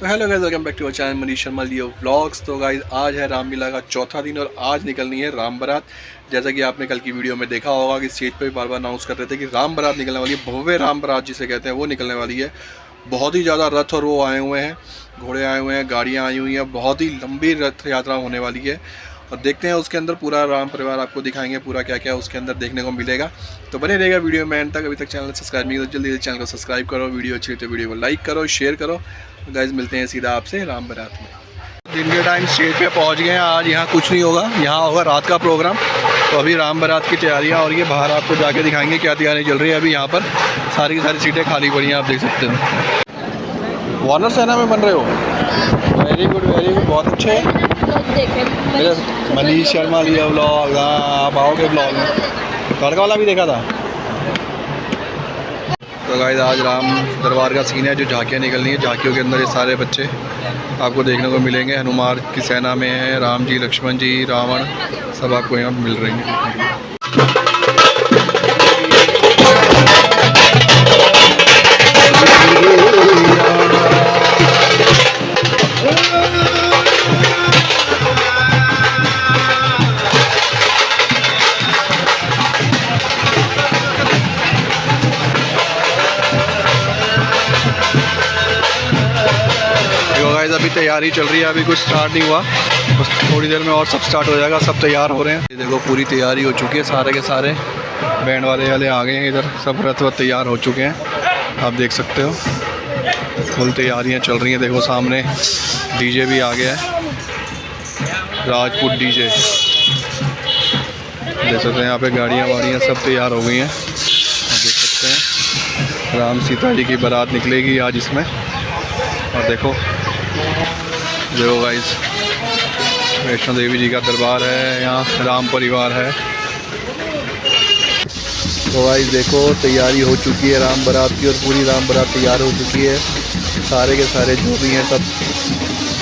तो hello guys, welcome back to our channel Manish Sharma Leo vlogs. तो guys आज है रामलीला का चौथा दिन और आज निकलनी है राम बारात। जैसा कि आपने कल की वीडियो में देखा होगा कि स्टेज पे बार बार अनाउंस कर रहे थे कि राम बारात निकलने वाली है, भव्य राम बारात जिसे कहते हैं वो निकलने वाली है। बहुत ही ज़्यादा रथ और वो आए हुए हैं, घोड़े आए हुए हैं, गाड़ियाँ आई हुई हैं, बहुत ही लंबी रथ यात्रा होने वाली है। और देखते हैं उसके अंदर पूरा राम परिवार आपको दिखाएंगे, पूरा क्या क्या उसके अंदर देखने को मिलेगा। तो बने रहेगा वीडियो में एंड तक। अभी तक चैनल सब्सक्राइब नहीं तो जल्दी से चैनल को सब्सक्राइब करो, वीडियो अच्छी तो वीडियो को लाइक करो, शेयर करो। तो गाइस मिलते हैं सीधा आपसे राम बारात में। दिन के टाइम स्टेज पे पहुंच गए हैं। आज यहाँ कुछ नहीं होगा, यहाँ होगा रात का प्रोग्राम। तो अभी राम बारात की तैयारियाँ और ये बाहर आपको जाके दिखाएंगे क्या तैयारी चल रही है। अभी यहाँ पर सारी की सारी सीटें खाली पड़ी हैं, आप देख सकते हो। वानर सेना में बन रहे हो, वेरी गुड वेरी गुड, बहुत अच्छे। मनीष शर्मा लिया व्लॉग, हाँ आप आओगे व्लॉग में। तड़का वाला भी देखा था। तो गाइस आज राम दरबार का सीन है, जो झांकियाँ निकलनी है। झांकियों के अंदर ये सारे बच्चे आपको देखने को मिलेंगे। हनुमान की सेना में है, राम जी, लक्ष्मण जी, रावण, सब आपको यहाँ मिल रहे हैं। अभी तैयारी चल रही है, अभी कुछ स्टार्ट नहीं हुआ, बस थोड़ी देर में और सब स्टार्ट हो जाएगा। सब तैयार हो रहे हैं, ये देखो पूरी तैयारी हो चुकी है। सारे के सारे बैंड वाले आ गए हैं इधर, सब रथ वथ तैयार हो चुके हैं, आप देख सकते हो। फुल तैयारियां चल रही हैं। देखो सामने डीजे भी आ गया है, राजपूत डीजे देख सकते हैं। यहाँ पे गाड़ियाँ वाड़ियाँ सब तैयार हो गई हैं, आप देख सकते हैं। राम सीता जी की बारात निकलेगी आज इसमें। और देखो गाइस, वैष्णो देवी जी का दरबार है, यहाँ राम परिवार है। तो गाइस देखो तैयारी हो चुकी है राम बारात की, और पूरी राम बारात तैयार हो चुकी है। सारे के सारे जो भी हैं सब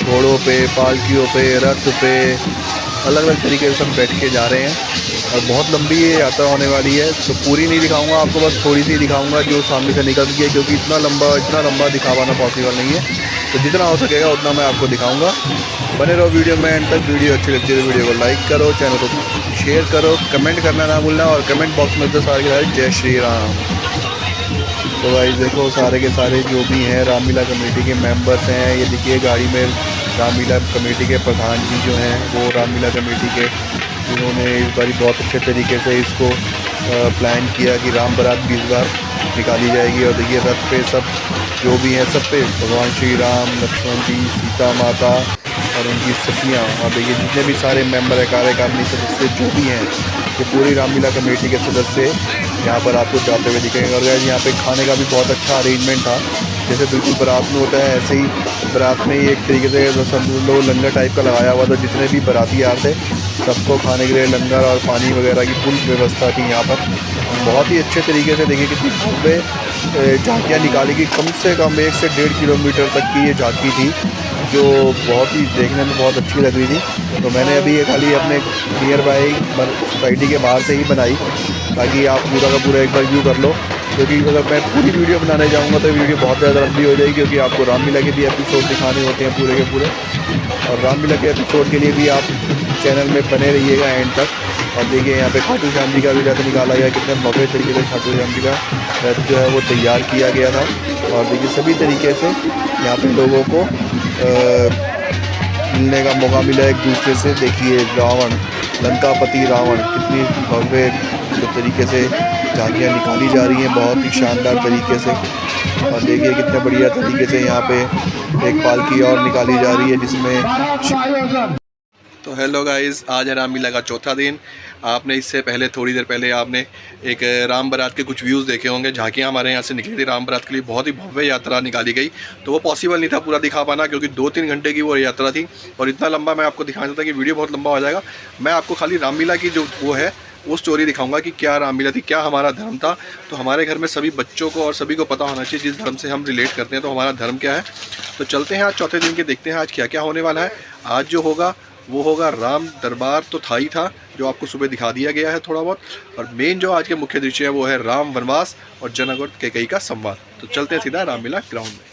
घोड़ों पे, पालकियों पे, रथ पे, अलग अलग तरीके से सब बैठ के जा रहे हैं। और बहुत लंबी ये यात्रा होने वाली है, तो पूरी नहीं दिखाऊंगा आपको, बस थोड़ी सी दिखाऊंगा जो सामने से निकल गई है, क्योंकि इतना लंबा दिखा पाना पॉसिबल नहीं है। तो जितना हो सकेगा उतना मैं आपको दिखाऊंगा। बने रहो वीडियो में एंड तक। वीडियो अच्छी लगती है तो वीडियो को लाइक करो, चैनल को शेयर करो, कमेंट करना ना भूलना, और कमेंट बॉक्स में तो सारे के सारे जय श्री राम। तो भाई देखो सारे के सारे जो भी हैं रामलीला कमेटी के मेंबर्स हैं, ये देखिए गाड़ी में रामलीला कमेटी के प्रधान जी जो हैं वो रामलीला कमेटी के, उन्होंने इस बार बहुत अच्छे तरीके से इसको प्लान किया कि राम बारात भी इस बार निकाली जाएगी। और देखिए रथ पे सब जो भी हैं, सब पे भगवान श्री राम, लक्ष्मण जी, सीता माता और उनकी सखियाँ, और देखिए जितने भी सारे मेंबर है, कार्यकारिणी सदस्य जो भी हैं, ये पूरी रामलीला कमेटी के सदस्य यहाँ पर आपको जाते हुए दिखेंगे। और यहाँ पे खाने का भी बहुत अच्छा अरेंजमेंट था, जैसे बिल्कुल बारात में होता है ऐसे ही बारात में ही एक तरीके से सब लोग लंगर टाइप का लगाया हुआ था। जितने भी बाराती आ रहे थे सबको खाने के लिए लंगर और पानी वगैरह की फुल व्यवस्था थी यहाँ पर। बहुत ही अच्छे तरीके से देखिए कितनी भव्य झांकियाँ निकाली गई। कम से कम 1 से 1.5 किलोमीटर तक की ये झांकी थी, जो बहुत ही देखने में बहुत अच्छी लग रही थी। तो मैंने अभी ये खाली अपने नियर बाई सोसाइटी के बाहर से ही बनाई, ताकि आप पूरा का पूरा एक बार व्यू कर लो। क्योंकि अगर मैं पूरी वीडियो बनाने जाऊंगा तो वीडियो बहुत ज़्यादा लंबी हो जाएगी, क्योंकि आपको रामलीला के भी एपिसोड दिखाने होते हैं पूरे के पूरे। और रामलीला के एपिसोड के लिए भी आप चैनल में बने रहिएगा एंड तक। और देखिए यहाँ पे खाटू श्याम जी का भी रथ निकाला गया, कितने भव्य तरीके से खाटू श्याम जी का रथ जो है वो तैयार किया गया था। और देखिए सभी तरीके से यहाँ पे लोगों को मिलने का मौका मिला एक दूसरे से। देखिए रावण, लंकापति रावण, कितनी भव्य तरीके से झांकियाँ निकाली जा रही हैं, बहुत ही शानदार तरीके से। और देखिए कितने बढ़िया तरीके से यहाँ पे एक पालकी और निकाली जा रही है जिसमें। तो हेलो गाइस, आज है रामलीला का चौथा दिन। आपने इससे पहले थोड़ी देर पहले आपने एक राम बारात के कुछ व्यूज़ देखे होंगे। झांकियाँ हमारे यहाँ से निकली थी राम बारात के लिए, बहुत ही भव्य यात्रा निकाली गई। तो वो पॉसिबल नहीं था पूरा दिखा पाना, क्योंकि 2-3 घंटे की वो यात्रा थी और इतना लंबा मैं आपको दिखाना चाहता कि वीडियो बहुत लंबा हो जाएगा। मैं आपको खाली रामलीला की जो वो है वो स्टोरी दिखाऊंगा कि क्या रामलीला थी, क्या हमारा धर्म था। तो हमारे घर में सभी बच्चों को और सभी को पता होना चाहिए जिस धर्म से हम रिलेट करते हैं, तो हमारा धर्म क्या है। तो चलते हैं आज चौथे दिन के, देखते हैं आज क्या क्या होने वाला है। आज जो होगा वो होगा राम दरबार, तो था ही था जो आपको सुबह दिखा दिया गया है थोड़ा बहुत। और मेन जो आज के मुख्य दृश्य है वो है राम वनवास और जनक और कैकेयी का संवाद। तो चलते हैं सीधा रामलीला ग्राउंड में।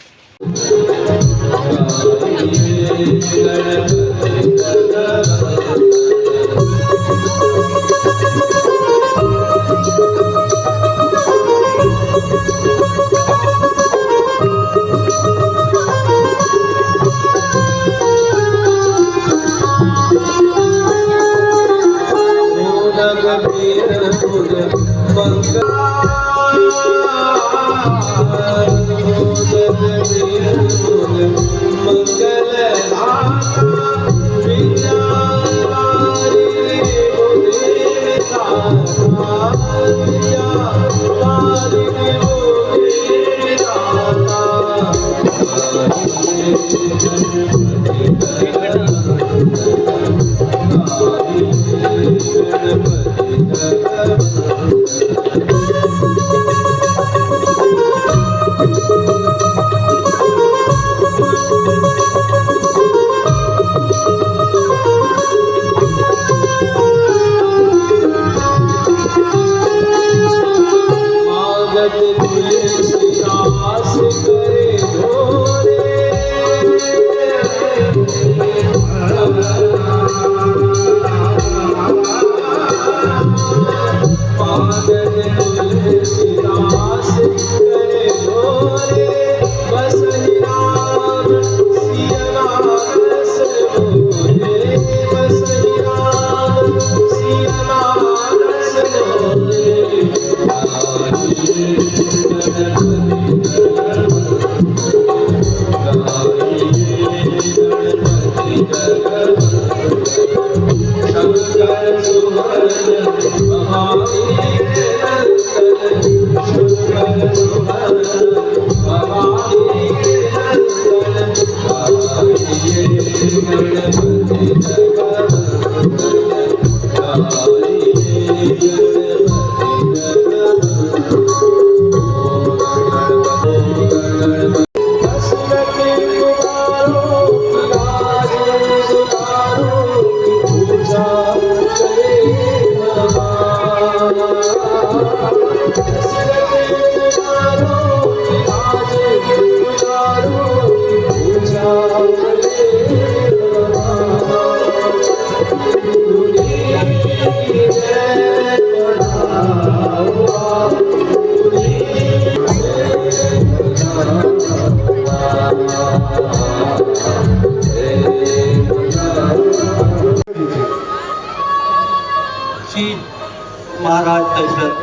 महाराज दशरथ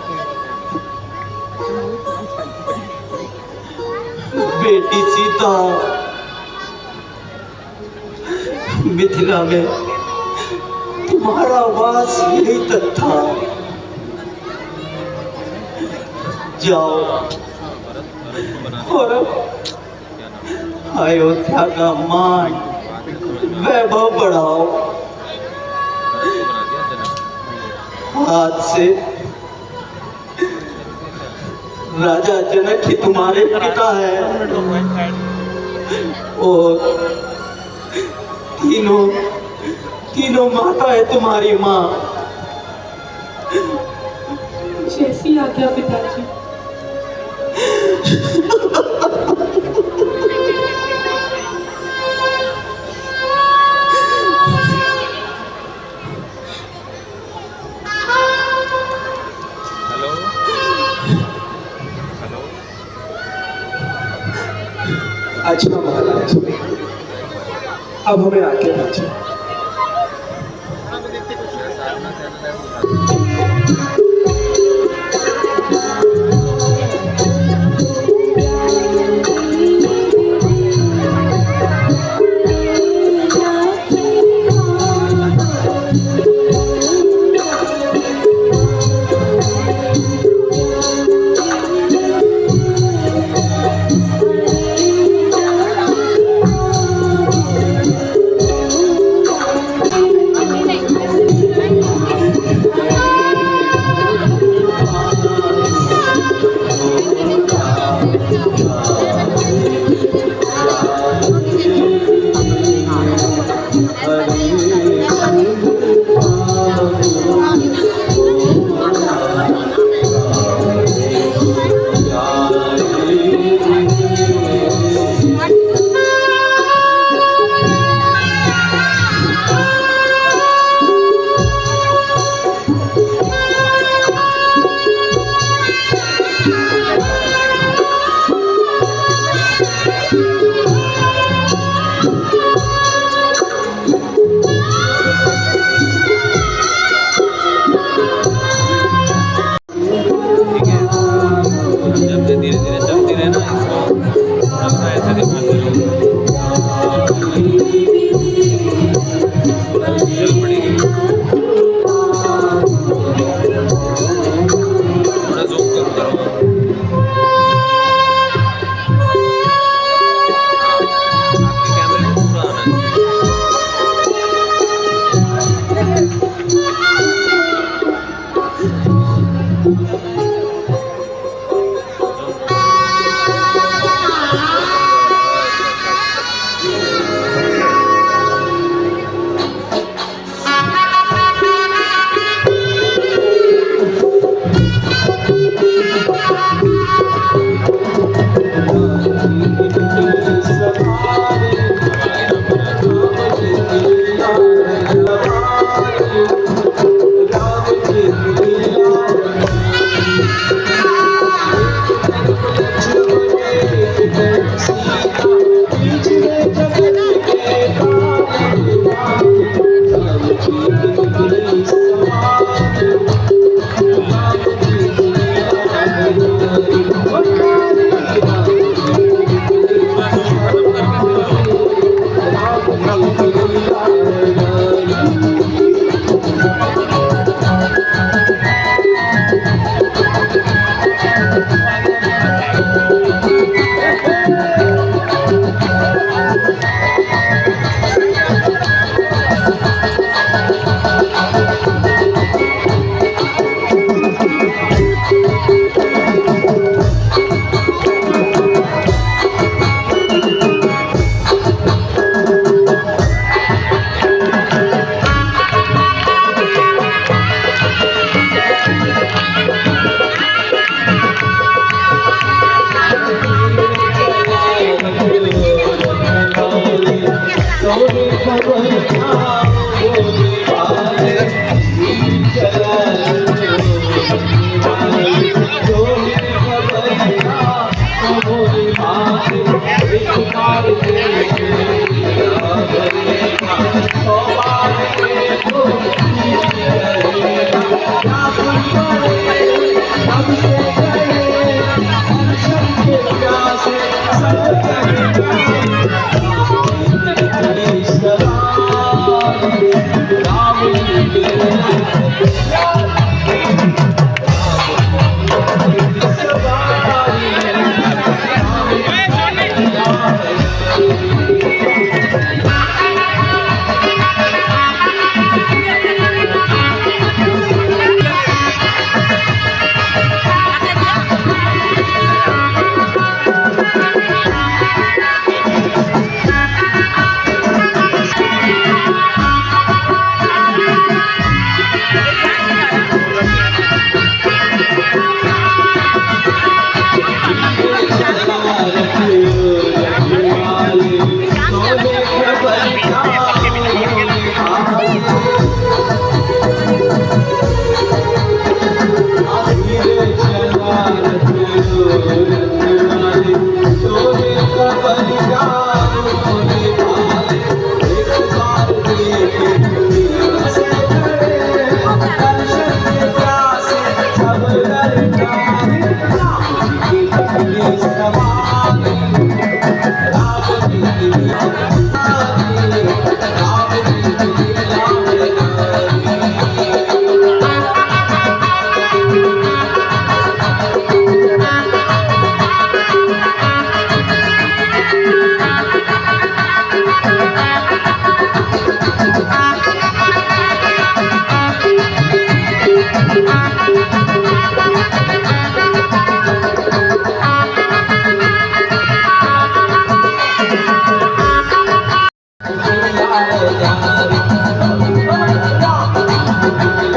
बेटी सीता मिथिला में तुम्हारा वास यही तक था। जाओ और अयोध्या का मान वैभव बढ़ाओ। आज से राजा जनक ही तुम्हारे पिता है और तीनों माता है तुम्हारी माँ। जैसी आज्ञा पिताजी। अच्छा महाराज, अब हमें आगे दीजिए।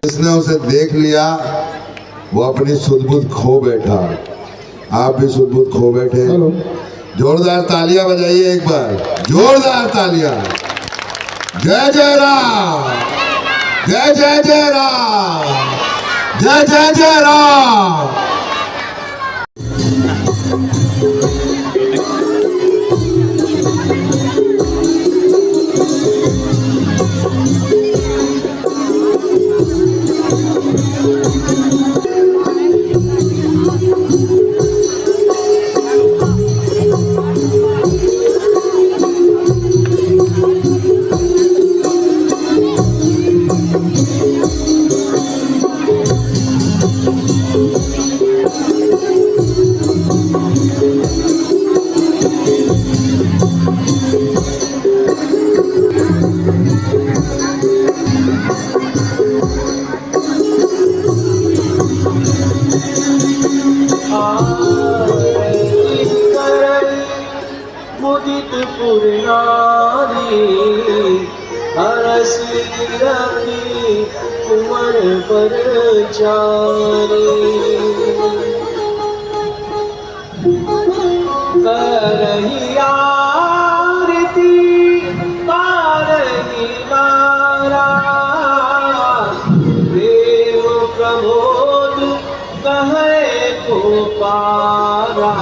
जिसने उसे देख लिया वो अपनी सुध-बुध खो बैठा। आप भी सुध-बुध खो बैठे। जोरदार तालियां बजाइए एक बार, जोरदार तालियां। जय जय राम, जय जय जय राम, जय जय जय राम। मुदित पुरनारी हरसी रखी कुंवर पर चारी करही आरती पारही मारा देव प्रमोद कहे को पारा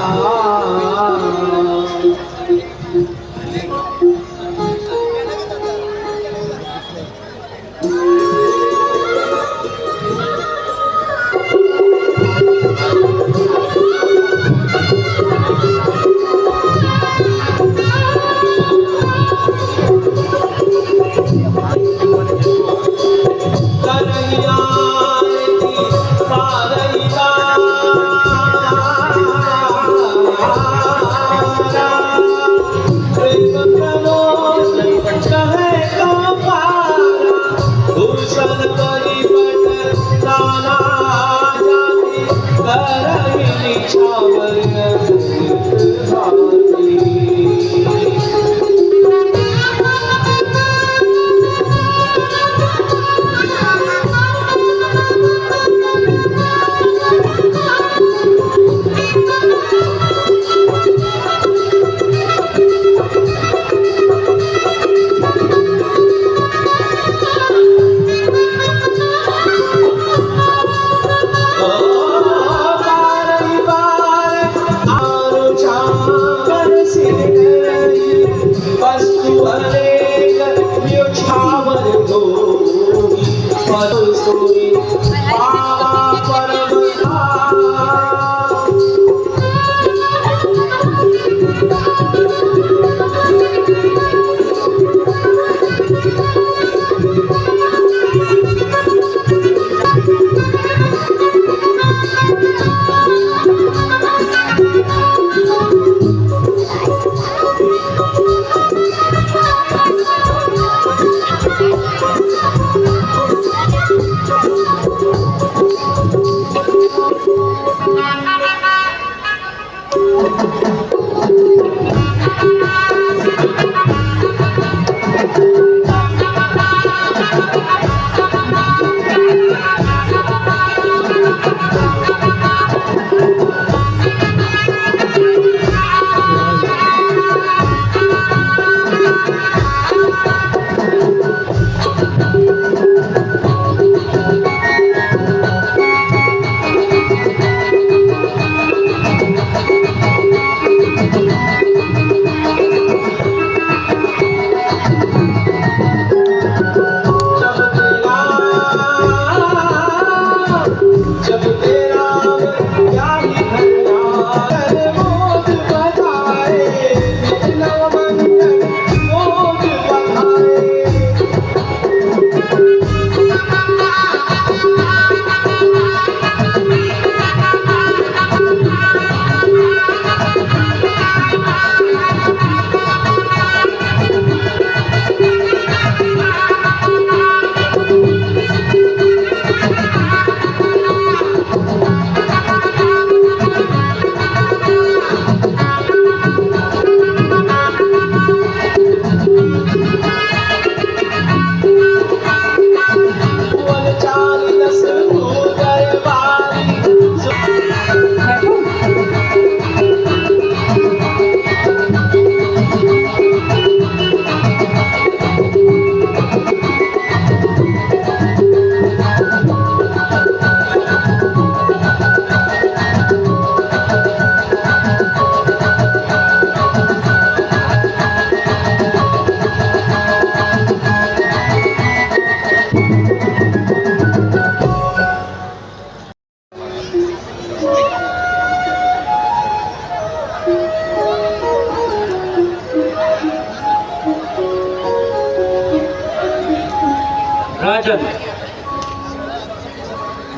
राजन,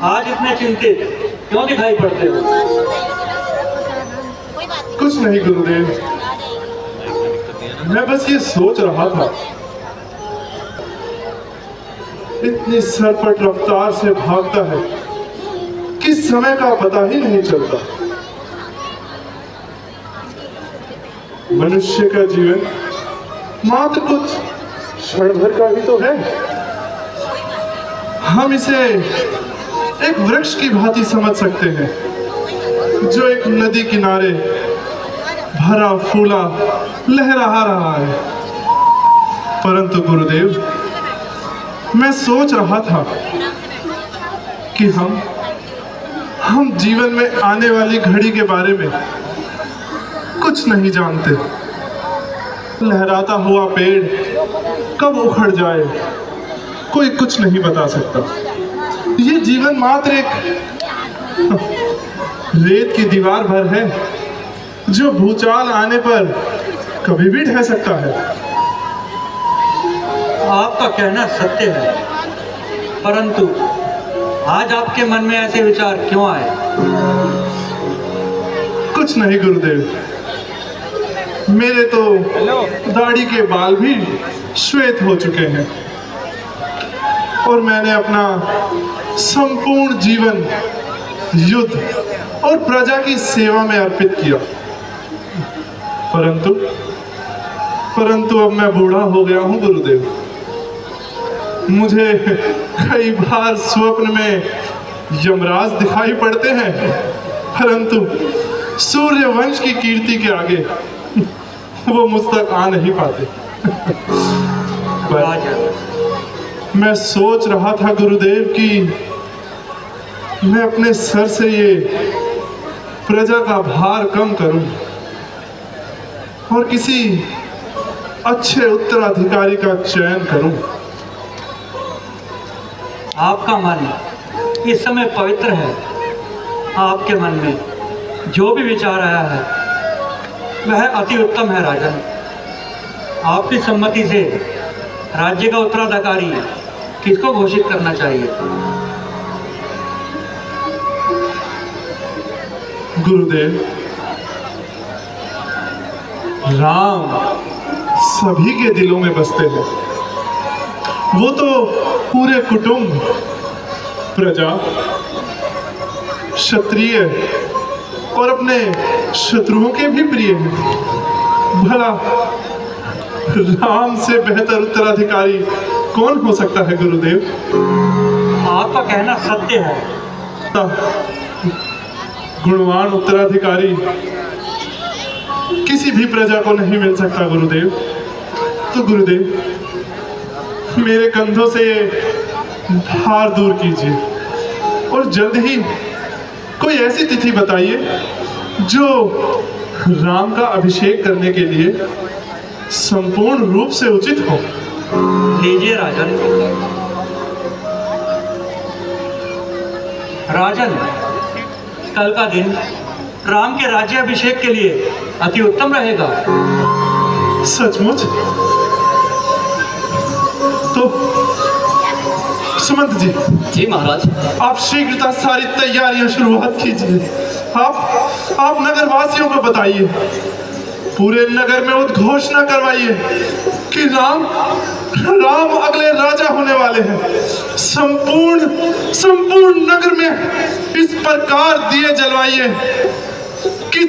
आज इतने चिंतित क्यों दिखाई पड़ते हो? कुछ नहीं गुरुदेव, मैं बस ये सोच रहा था, इतनी सरपट रफ्तार से भागता है कि समय का पता ही नहीं चलता। मनुष्य का जीवन मात्र कुछ क्षण भर का ही तो है। हम इसे एक वृक्ष की भांति समझ सकते हैं जो एक नदी किनारे भरा फूला लहरा रहा है। परंतु गुरुदेव, मैं सोच रहा था कि हम जीवन में आने वाली घड़ी के बारे में कुछ नहीं जानते। लहराता हुआ पेड़ कब उखड़ जाए कोई कुछ नहीं बता सकता। ये जीवन मात्र एक रेत की दीवार भर है जो भूचाल आने पर कभी भी ढह सकता है। आपका कहना सत्य है, परंतु आज आपके मन में ऐसे विचार क्यों आए? कुछ नहीं गुरुदेव, मेरे तो दाढ़ी के बाल भी श्वेत हो चुके हैं और मैंने अपना संपूर्ण जीवन युद्ध और प्रजा की सेवा में अर्पित किया। परंतु अब मैं बूढ़ा हो गया हूँ गुरुदेव। मुझे कई बार स्वप्न में यमराज दिखाई पड़ते हैं, परंतु सूर्य वंश की कीर्ति के आगे वो मुझ तक आ नहीं पाते। मैं सोच रहा था गुरुदेव कि मैं अपने सर से ये प्रजा का भार कम करूं और किसी अच्छे उत्तराधिकारी का चयन करूं। आपका मन इस समय पवित्र है। आपके मन में जो भी विचार आया है वह अति उत्तम है राजन। आपकी सम्मति से राज्य का उत्तराधिकारी किसको घोषित करना चाहिए? गुरुदेव, राम सभी के दिलों में बसते हैं। वो तो पूरे कुटुंब, प्रजा, क्षत्रिय और अपने शत्रुओं के भी प्रिय हैं। भला राम से बेहतर उत्तराधिकारी कौन हो सकता है गुरुदेव? आपका कहना सत्य है। गुणवान उत्तराधिकारी किसी भी प्रजा को नहीं मिल सकता गुरुदेव। तो गुरुदेव, मेरे कंधों से ये भार दूर कीजिए और जल्द ही कोई ऐसी तिथि बताइए जो राम का अभिषेक करने के लिए संपूर्ण रूप से उचित हो। लीजिए राजन। राजन, कल का दिन राम के राज्याभिषेक के लिए अति उत्तम रहेगा। सचमुच? तो सुमंत जी महाराज, आप शीघ्रता सारी तैयारियां शुरुआत कीजिए। आप नगरवासियों को बताइए, पूरे नगर में उद्घोषणा करवाइए कि राम अगले राजा होने वाले हैं। संपूर्ण नगर में इस प्रकार दिए जलवाइए कि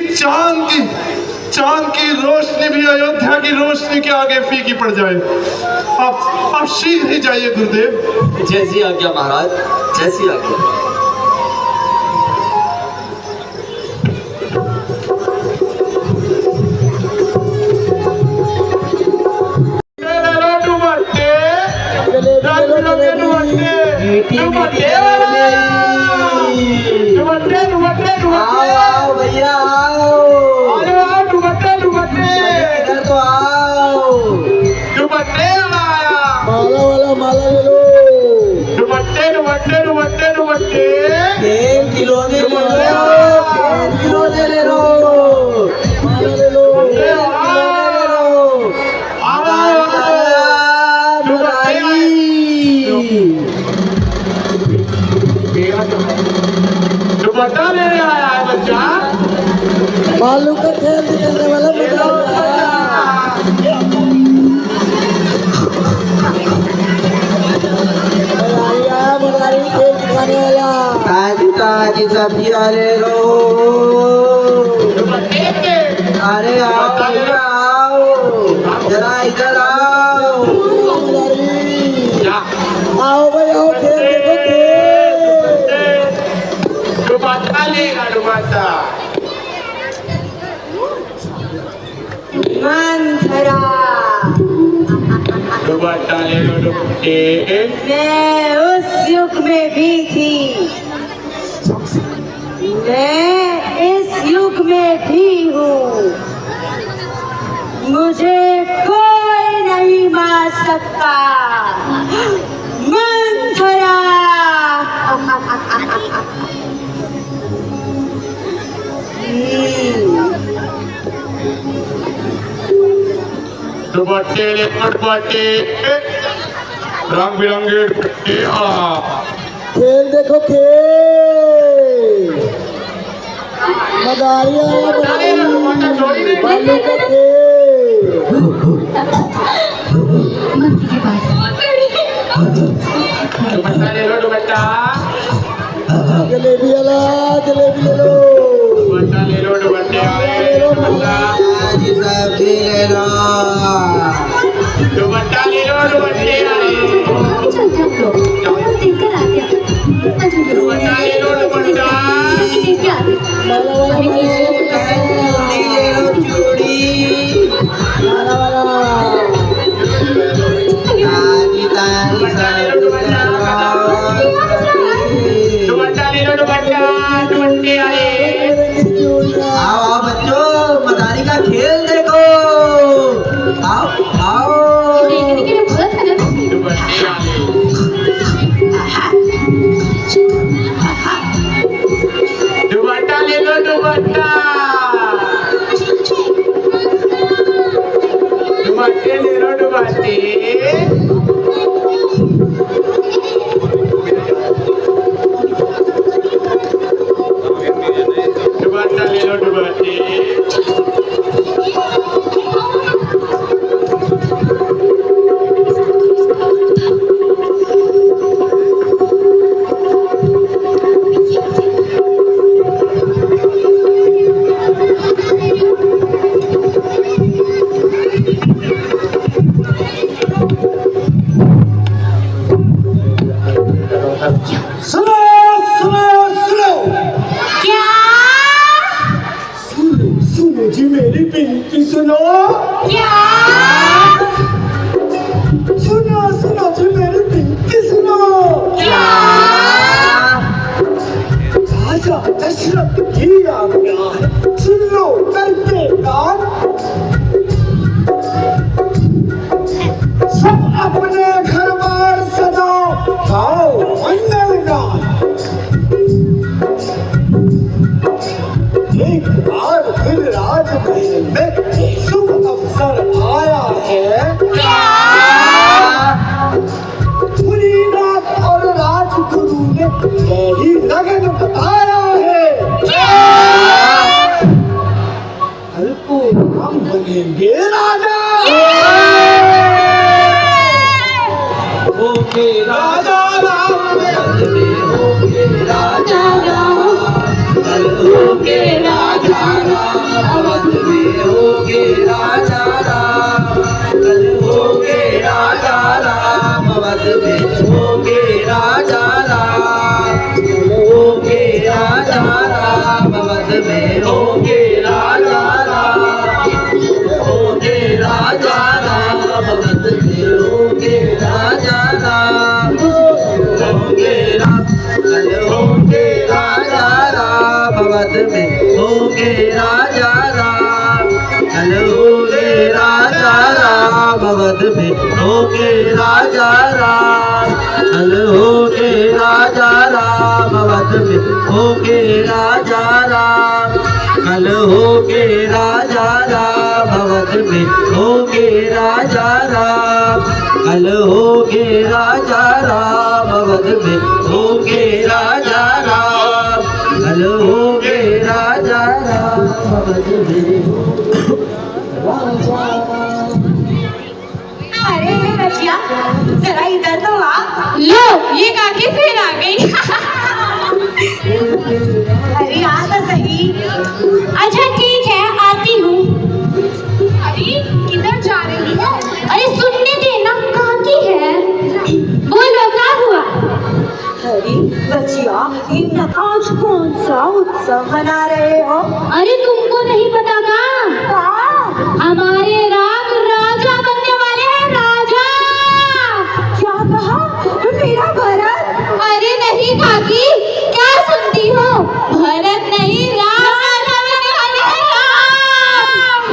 चांद की रोशनी भी अयोध्या की रोशनी के आगे फीकी पड़ जाए। आप शीघ्र ही जाइए गुरुदेव। जैसी आज्ञा महाराज, जैसी आज्ञा। आओ भैया आओ, इधर तो आओ। माला ले लो। जरा इधर आओ। आओ भाई आओ, खेल देखो खेल। डुबाता लेगा डुबाता। मंथरा, डुबाता लेगा डुबते। मैं उस युग में भी थी, मैं इस युग में भी हूँ, मुझे कोई नहीं मार सकता। मंथरा। दुपट्टे दुपट्टे रंग बिरंगे दुपट्टे। खेल देखो खेल। मदारिया बालू का खेल। दुपट्टा ले लो दुपट्टा। जलेबी वाला जलेबी ले लो। दुपट्टा ले लो दुपट्टे वाले दुपट्टा। जी साहब जी ले लो। दुपट्टा ले लो दुपट्टे वाले। दुपट्टा ले लो दुपट्टा। माला वाला चूड़ी ले लो चूड़ी। माला वाला। तारी तारी साड़ी दुपट्टा ले लो दुपट्टा दुपट्टे वाले। आओ आओ बच्चों, मदारी का खेल देखो। आओ आओ। दुपट्टे वाले। दुपट्टा ले लो दुपट्टा। दुपट्टे ले लो दुपट्टे। दुपट्टा ले लो दुपट्टे। सुनो सुनो सुनो। क्या? सुनो सुनो जी मेरी बिनती सुनो। क्या? सुनो सुनो जी मेरी बिनती सुनो। क्या? राजा दशरथ की आज्ञा है, सुन लो करके कान। सब अपने घर बार सजाओ, गाओ मंगल गान। एक बार फिर राजमहल में शुभ अवसर आया है। मुनीनाथ और राजगुरु ने यही लगन बताया है। कल को हम बनेंगे राजा। होके राजा राम होके राजा राम। कल होके राजा राम अवध में होके राजा राम। कल होके राजा राम अवध में होके राजा राम। होके राजा राम अवध में होके राजा राम। होके राजा राम अवध में होके राजा राम। होके राम कल होके राजा राम अवध में होके राजा राम। कल होके राजा राम अवध में होके राजा राम। कल होके राजा राम अवध में होके राजा राम। कल होके राजा राम अवध में होके राजा राम। कल होके राजा राम अवध में होके राजा राम। कल होके राजा राम अवध में अरे बचिया, जरा इधर तो आ। लो, ये काकी फिर आ गई। अरे आ तो सही। अच्छा ठीक है, आती हूँ। अरे किधर जा रही है? बचिया आज कौन सा उत्सव मना रहे हो? अरे तुमको नहीं पता का? हमारे राम राजा बनने वाले हैं, राजा। क्या कहा? मेरा भरत? अरे नहीं काकी, क्या सुनती हो? भरत नहीं, राम राजा बनने वाले हैं, राम।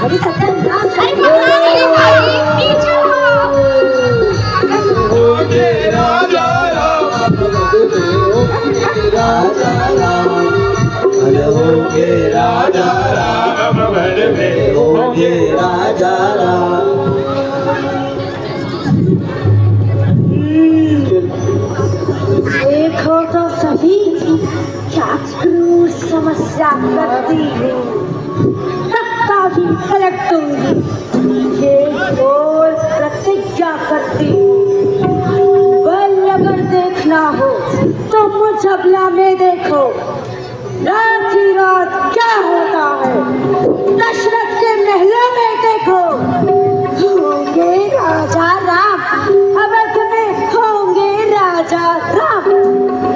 अरे सत्यानाश! अरे पता नहीं काकी, पीछे हो। देखो तो सभी क्या क्रूर समस्या करती है। तख्ता भी पलट दूंगी। ये बोल प्रतिज्ञा करती हूँ। बल अगर देखना हो तो मुझ अबला में देखो। रात ही रात क्या होता है दशरथ के महलों में देखो। होंगे राजा राम, अवध में होंगे राजा राम।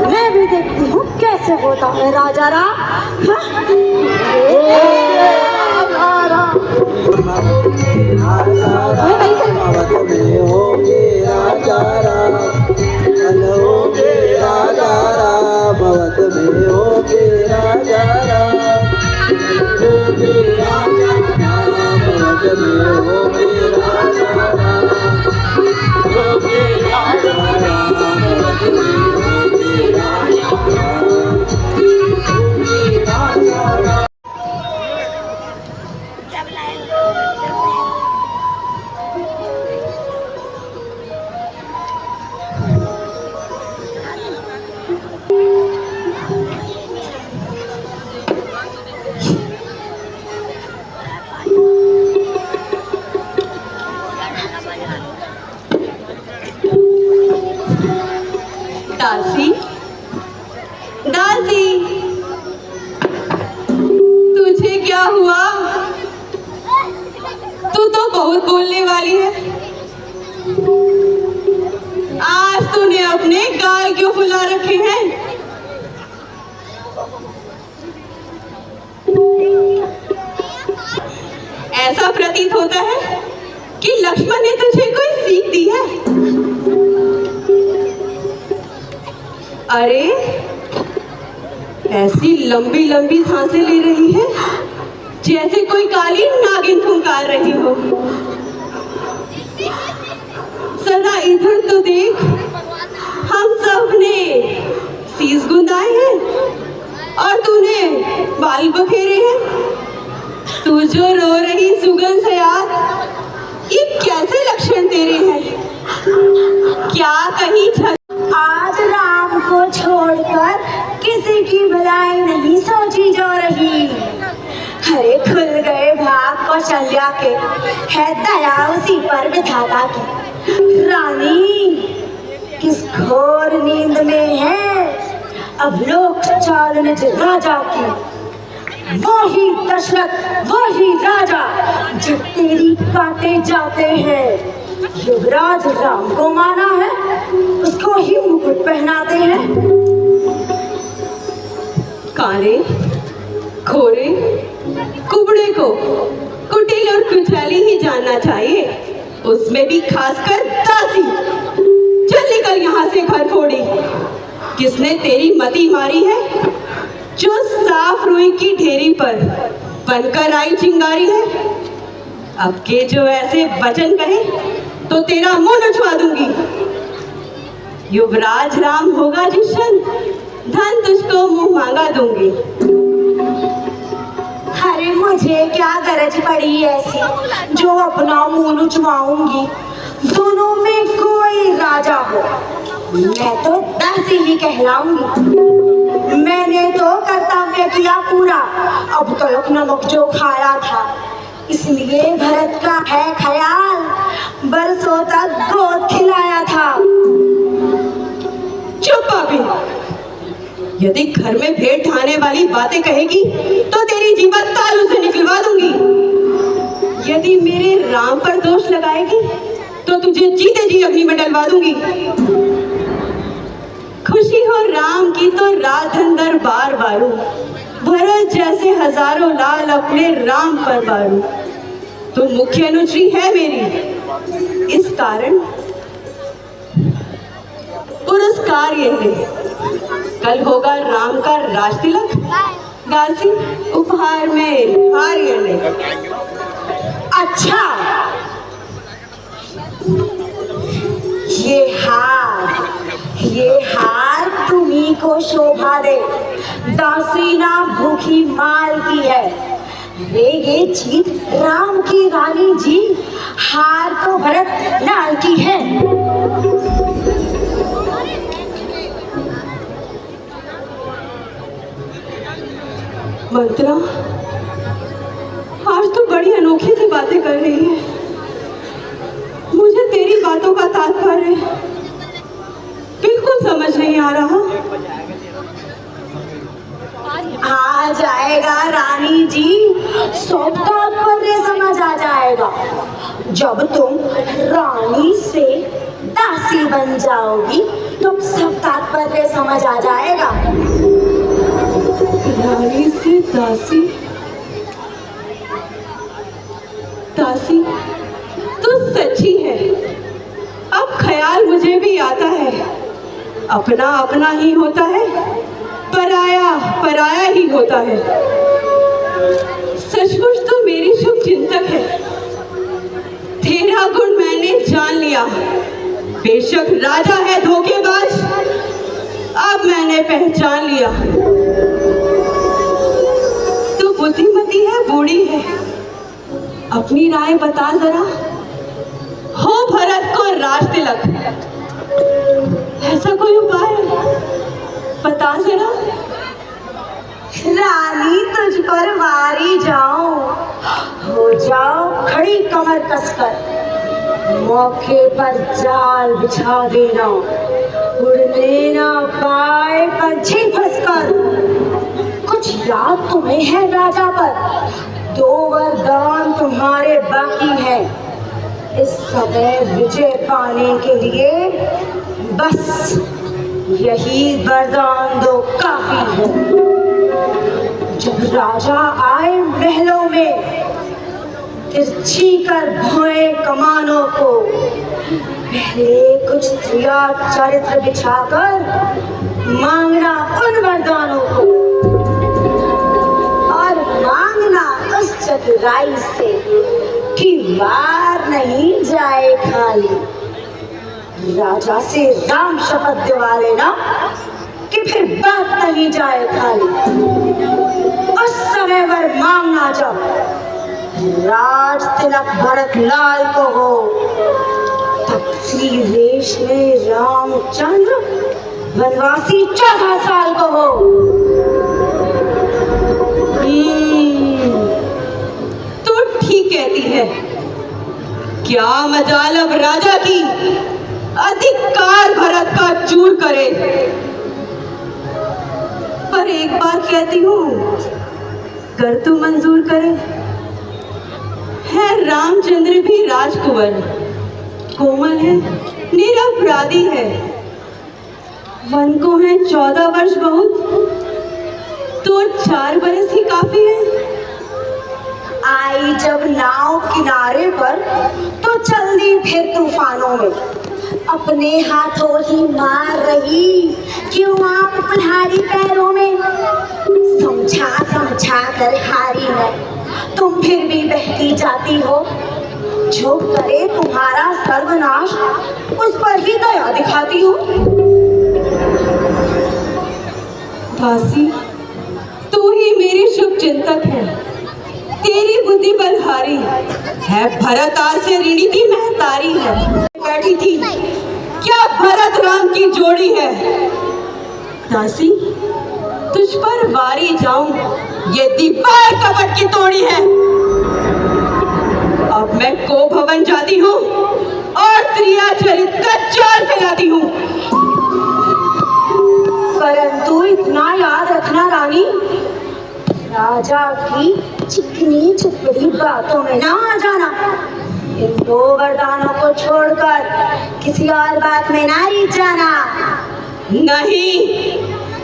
मैं भी देखती हूँ कैसे होता है राजा राम। दासी, दासी, तुझे क्या हुआ? तू तो बहुत बोलने वाली है। आज तूने अपने गाल क्यों फुला रखे हैं? ऐसा प्रतीत होता है कि लक्ष्मण ने तुझे कोई सीख दी है। अरे ऐसी लंबी लंबी सांसें ले रही है जैसे कोई काली नागिन फुंकार रही हो। सदा इधर तो देख, हम सब ने शीश गुंदाए हैं और तूने बाल बखेरे हैं। तू जो रो रही सुगन सयात, ये कैसे लक्षण तेरे हैं? क्या कहीं आज राम को छोड़कर किसी की भलाई नहीं सोची जा रही। अरे खुल गए भाग कौशल्या के, है दया उसी पर विधाता की। रानी किस घोर नींद में है, अब लोक चाल निज राजा की। वही दशरथ वही राजा जो तेरी काटे जाते हैं। युवराज राम को माना है, उसको ही मुकुट पहनाते हैं। काले खोरे कुबड़े को कुटिल और कुचाली ही जानना चाहिए, उसमें भी खासकर दासी। चल निकल यहाँ से घर फोड़ी। किसने तेरी मती मारी है, जो साफ रुई की ढेरी पर बनकर आई चिंगारी है? अब के जो ऐसे वचन कहे तो तेरा मुंह नचवा दूंगी। युवराज राम होगा जिस क्षण, धन तुझको मुंह मांगा दूंगी। अरे मुझे क्या गरज पड़ी ऐसी जो अपना मुंह नुचवाऊंगी। दोनों में कोई राजा हो, मैं तो दासी ही कहलाऊंगी। मैंने तो कर्तव्य किया पूरा, अब तलक नमक जो खाया था, इसलिए भरत का है ख्याल, बरसों तक गोद खिलाया था। चुप पापी, यदि घर में भेड़ ढाने वाली बातें कहेगी तो तेरी जीवन तालू से निकलवा दूंगी। यदि मेरे राम पर दोष लगाएगी तो तुझे जीते जी अग्नि में डलवा दूंगी। खुश खुशी हो राम की तो रात अंदर बार बारू, भरत जैसे हजारों लाल अपने राम पर बारू। तो मुख्य अनुश्री है मेरी, इस कारण पुरस्कार ये है। कल होगा राम का राज तिलक, दासी उपहार में हार ये ले। अच्छा, ये हार तुम्ही को शोभा दे, दासी ना भूखी माल की है। रे ये चीज राम की रानी जी, हार तो भरत लाल की है। मंत्रा आज तो बड़ी अनोखी सी बातें कर रही है। मुझे तेरी बातों का तात्पर्य बिल्कुल समझ नहीं आ रहा। आ जाएगा रानी जी, सब तात्पर्य समझ आ जाएगा जब तुम रानी से दासी बन जाओगी, तो सब तात्पर्य समझ आ जाएगा। रानी से दासी, दासी तो सच्ची है। अब ख्याल मुझे भी आता है, अपना अपना ही होता है, पराया पराया ही होता है। सचमुच तो मेरी शुभ चिंतक है। तेरा गुण मैंने जान लिया। बेशक राजा है धोखेबाज, अब मैंने पहचान लिया। तू बुद्धिमती है, बूढ़ी है, अपनी राय बता जरा। हो भरत को राज तिलक, ऐसा कोई उपाय बता जरा। रानी तुझ पर वारी जाऊं, हो जाओ खड़ी कमर कसकर, मौके पर जाल बिछा देना, उड़ने ना पाए पंछी फंसकर। कुछ याद तुम्हें है राजा पर, 2 वरदान तुम्हारे बाकी है। इस समय विजय पाने के लिए बस यही वरदान 2 काफी है। जब राजा आए महलों में, तिरछी कर भोए कमानों को, पहले कुछ दिया चरित्र बिछाकर, मांगना उन वरदानों को, और मांगना उस चतुराई से कि वार नहीं जाए खाली। राजा से राम शपथ दिवा लेना कि फिर बात नहीं जाए खाली। उस समय वर मांगना जब राज तिलक भरत लाल को हो, तब श्री वेश में रामचंद्र वनवासी 14 साल को हो। तो ठीक कहती है। क्या मजाल अब राजा की अधिकार भरत का चूर करे। पर एक बात कहती हूँ, कर तू मंजूर करे। है रामचंद्र भी राजकुंवर, कोमल है, निरपराधी है। वन को है 14 वर्ष बहुत, तो 4 बरस ही काफी है। आई जब नाव किनारे पर, तो चल दी फिर तूफानों में। अपने हाथों ही मार रही क्यों आप पल्हारी पैरों में। समझा समझा कर हारी है, तुम फिर भी बहती जाती हो। जो करे तुम्हारा सर्वनाश, उस पर ही दया दिखाती हो। दासी, तू ही मेरी शुभ चिंतक है। तेरी बुद्धि बलहारी है। भरत आज से ऋणी की महतारी है। बैठी थी, क्या भरत राम की जोड़ी है। दासी, तुझ पर वारी जाऊं, ये दीवार कपट की तोड़ी है। अब मैं को भवन जाती हूँ और त्रिया चरित का जाल फैलाती हूँ। परंतु इतना याद रखना रानी, राजा की चिकनी चुपड़ी बातों में ना आ जाना। इन 2 वरदानों को छोड़कर किसी और बात में ना रीझ जाना। नहीं,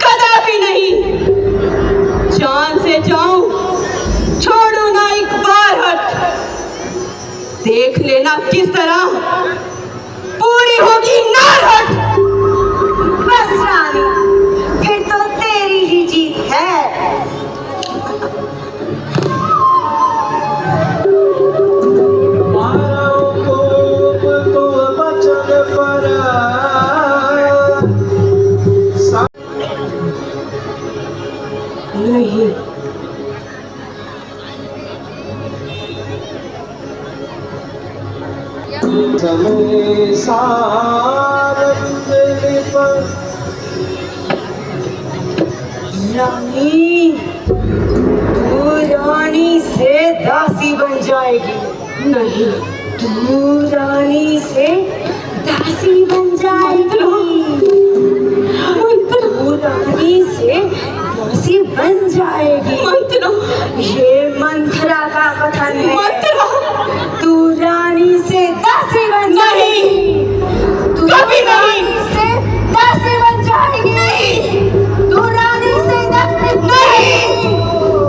कदापि नहीं। जान से जाऊं, छोड़ू ना एक बार हट। देख लेना किस तरह पूरी होगी नारहट। बस रानी, फिर तो तेरी ही जीत है। नहीं, समय सारंगने पर रानी, तू रानी से दासी बन जाएगी। नहीं, तू रानी से दासी बन जाएगी। तू रानी से दासी बन जाएगी। मंत्रा, ये मंत्रा का कथन है। मंत्रा, तू रानी से दासी बन नहीं, जाएगी। तू कभी नहीं। रानी से दासी बन जाएगी। नहीं, तू रानी से दासी नहीं,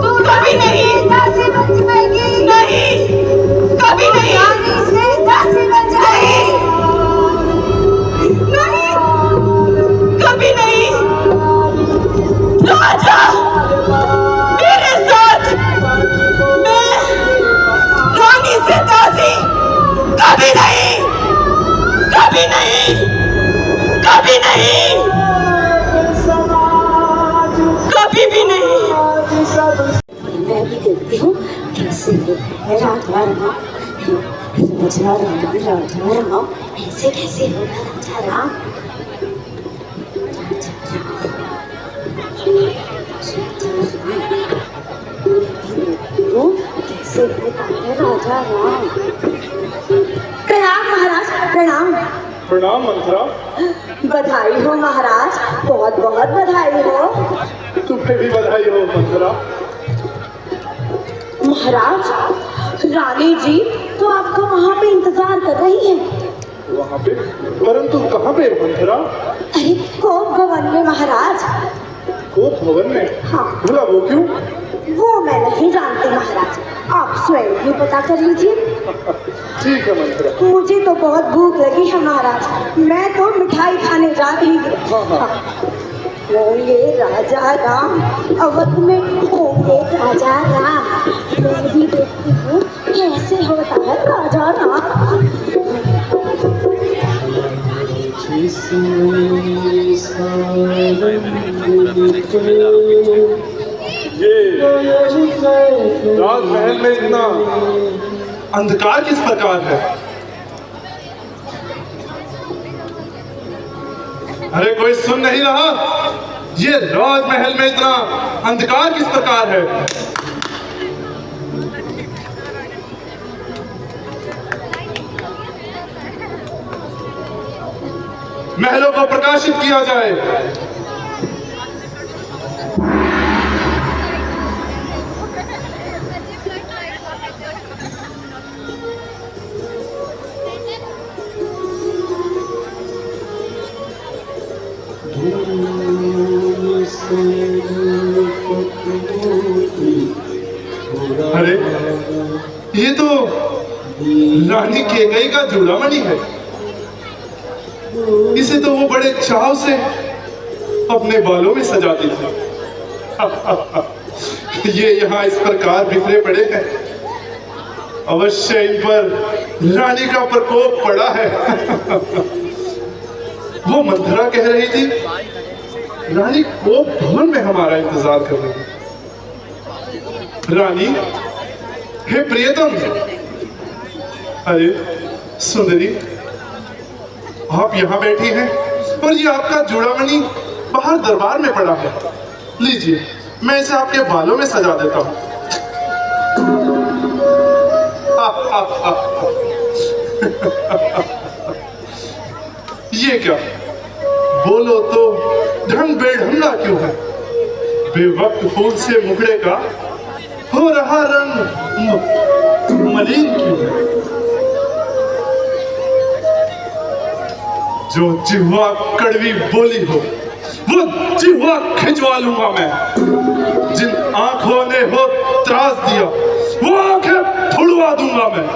तू कभी नहीं। दासी बन जाएगी। नहीं, कभी नहीं। रानी से दासी बन जाएगी। नहीं, कभी नहीं। राजा, मेरे साथ मैं रानी से दासी कभी नहीं, कभी नहीं, कभी नहीं, कभी भी नहीं। मैं भी देखती हूँ कैसे राधा राम, राजा राम, राजा राम, ऐसे कैसे होगा राजा राम। कैसे होता है राजा राम। प्रणाम महाराज, प्रणाम। प्रणाम मंत्रा। बधाई हो महाराज, बहुत बहुत बधाई हो। तुम्हें भी बधाई हो मंत्रा। महाराज, रानी जी तो आपका वहाँ पे इंतजार कर रही है। वहाँ पे? परंतु कहाँ पे मंत्रा? अरे कोप भवन में महाराज। कोप भवन में? हाँ। भला वो क्यों? वो मैं नहीं जानती महाराज, आप स्वयं ही पता कर लीजिए। ठीक है मंत्रा। मुझे तो बहुत भूख लगी है महाराज, मैं तो मिठाई खाने जा रही हूँ। होंगे राजा राम, अवध में होंगे राजा राम। मैं भी देखती हूँ कैसे होता है राजा राम। ये राजमहल में इतना अंधकार किस प्रकार है? अरे कोई सुन नहीं रहा? ये राजमहल में इतना अंधकार किस प्रकार है? महलों को प्रकाशित किया जाए। अरे ये तो रानी केकई का चूड़ामणि है। इसे तो वो बड़े चाव से अपने बालों में सजाती थी। ये यहाँ इस प्रकार बिखरे पड़े हैं, अवश्य इन पर रानी का प्रकोप पड़ा है। वो मंथरा कह रही थी रानी कोप भवन में हमारा इंतजार कर रही है। रानी, हे प्रियतम, अरे सुंदरी, आप यहाँ बैठी हैं और ये आपका चूड़ामणि बाहर दरबार में पड़ा है। लीजिए, मैं इसे आपके बालों में सजा देता हूँ। ये क्या? बोलो तो ढंग बेढंगा क्यों है? बेवक्त फूल से मुखड़े का हो रहा रंग मलिन क्यों है? जो जिह्वा कड़वी बोली हो वो जिह्वा खिंचवा लूंगा मैं। जिन आंखों ने हो त्रास दिया वो आंखें फुड़वा दूंगा मैं।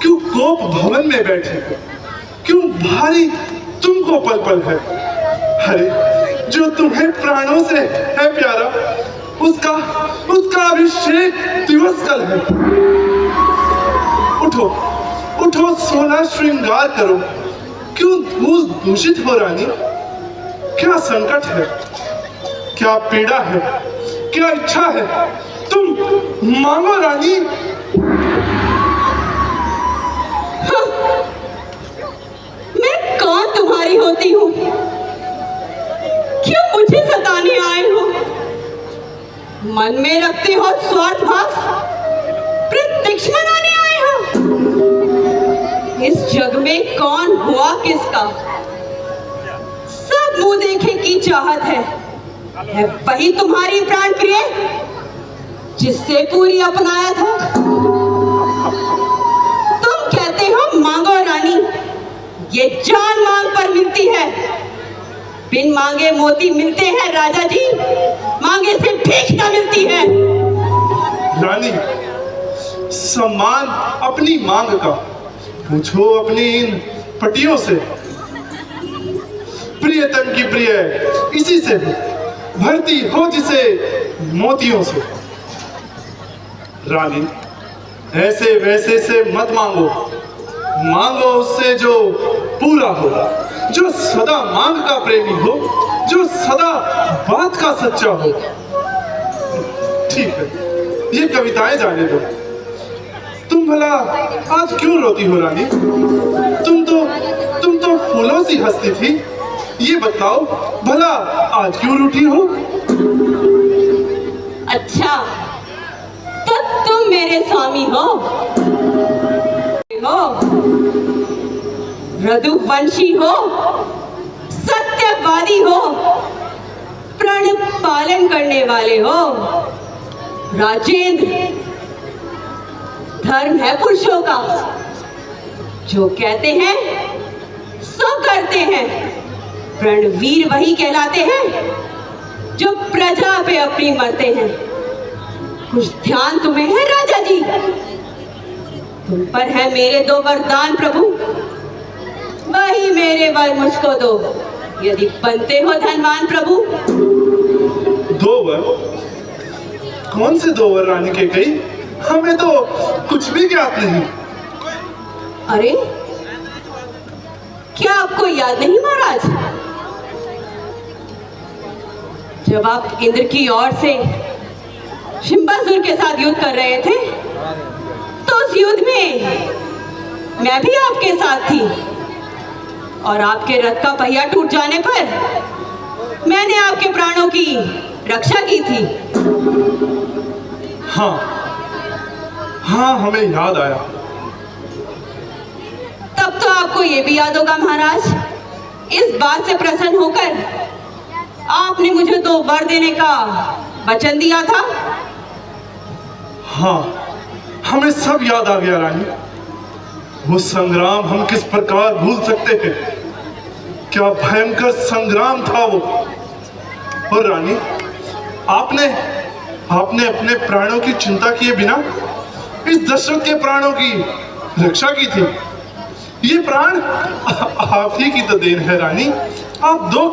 क्यों कोप भवन में बैठे हो? क्यों भारी तुमको पल पल है? अरे जो तुम्हें प्राणों से है प्यारा, उसका अभिषेक दिवस कल है। उठो उठो, सोना श्रृंगार करो। क्यों धूल दूषित हो रानी? क्या संकट है, क्या पीड़ा है, क्या इच्छा है? तुम मांगो रानी। मैं कौन तुम्हारी होती हूँ? क्यों मुझे सताने आए हो? मन में रखते हो स्वार्थ भाव, प्रत्यक्ष मनाने आए हो। इस जग में कौन हुआ किसका? सब मुंह देखे की चाहत है वही तुम्हारी प्राण प्रिय जिससे पूरी अपनाया था। तुम कहते हो मांगो रानी, ये जान मांग पर मिलती है। बिन मांगे मोती मिलते हैं राजा जी, मांगे से भीख न मिलती है। रानी, सम्मान अपनी मांग का पूछो अपनी इन पटियों से। प्रियतम की प्रिय इसी से भरती हो जिसे मोतियों से। रानी, ऐसे वैसे से मत मांगो, मांगो उससे जो पूरा हो, जो सदा मांग का प्रेमी हो, जो सदा बात का सच्चा हो। ठीक है, ये कविताएं जाने दो। तुम भला आज क्यों रोती हो रानी? तुम तो फूलों सी हंसती थी। ये बताओ भला आज क्यों रूठी हो? अच्छा, तो तुम मेरे स्वामी हो रघुवंशी हो, सत्यवादी हो, प्रण पालन करने वाले हो। राजेंद्र, धर्म है पुरुषों का, जो कहते हैं सो करते हैं। रणवीर वही कहलाते हैं जो प्रजा पे अपनी मरते हैं। कुछ ध्यान तुम्हें है राजा जी? तुम पर है मेरे दो वरदान प्रभु, वही मेरे वर मुझको दो, यदि बनते हो धनवान प्रभु। दो वर? कौन से दो वर रानी के कई? हमें तो कुछ भी ज्ञात नहीं। अरे, क्या आपको याद नहीं महाराज? जब आप इंद्र की ओर से शिंबासुर के साथ युद्ध कर रहे थे, तो उस युद्ध में मैं भी आपके साथ थी, और आपके रथ का पहिया टूट जाने पर मैंने आपके प्राणों की रक्षा की थी। हाँ, हमें याद आया। तब तो आपको ये भी याद होगा महाराज, इस बात से प्रसन्न होकर आपने मुझे 2 वर देने का वचन दिया था। हाँ, हमें सब याद आ गया रानी। वो संग्राम हम किस प्रकार भूल सकते हैं? क्या भयंकर संग्राम था वो। और रानी, आपने अपने प्राणों की चिंता किए बिना इस दशरथ के प्राणों की रक्षा की थी। ये प्राण आप ही की तो देन है रानी। आप दो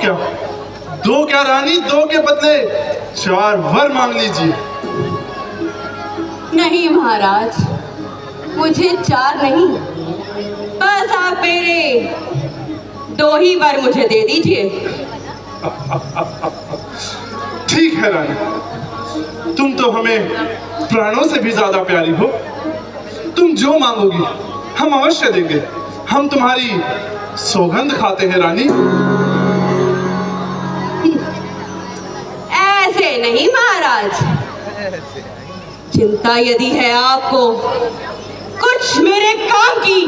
क्या रानी, 2 के बदले 4 वर मांग लीजिए। नहीं महाराज, मुझे 4 नहीं, बस आप मेरे 2 ही वर मुझे दे दीजिए। ठीक है रानी, तुम तो हमें प्राणों से भी ज्यादा प्यारी हो। तुम जो मांगोगी हम अवश्य देंगे। हम तुम्हारी सौगंध खाते हैं रानी। ऐसे नहीं महाराज, चिंता यदि है आपको कुछ मेरे काम की,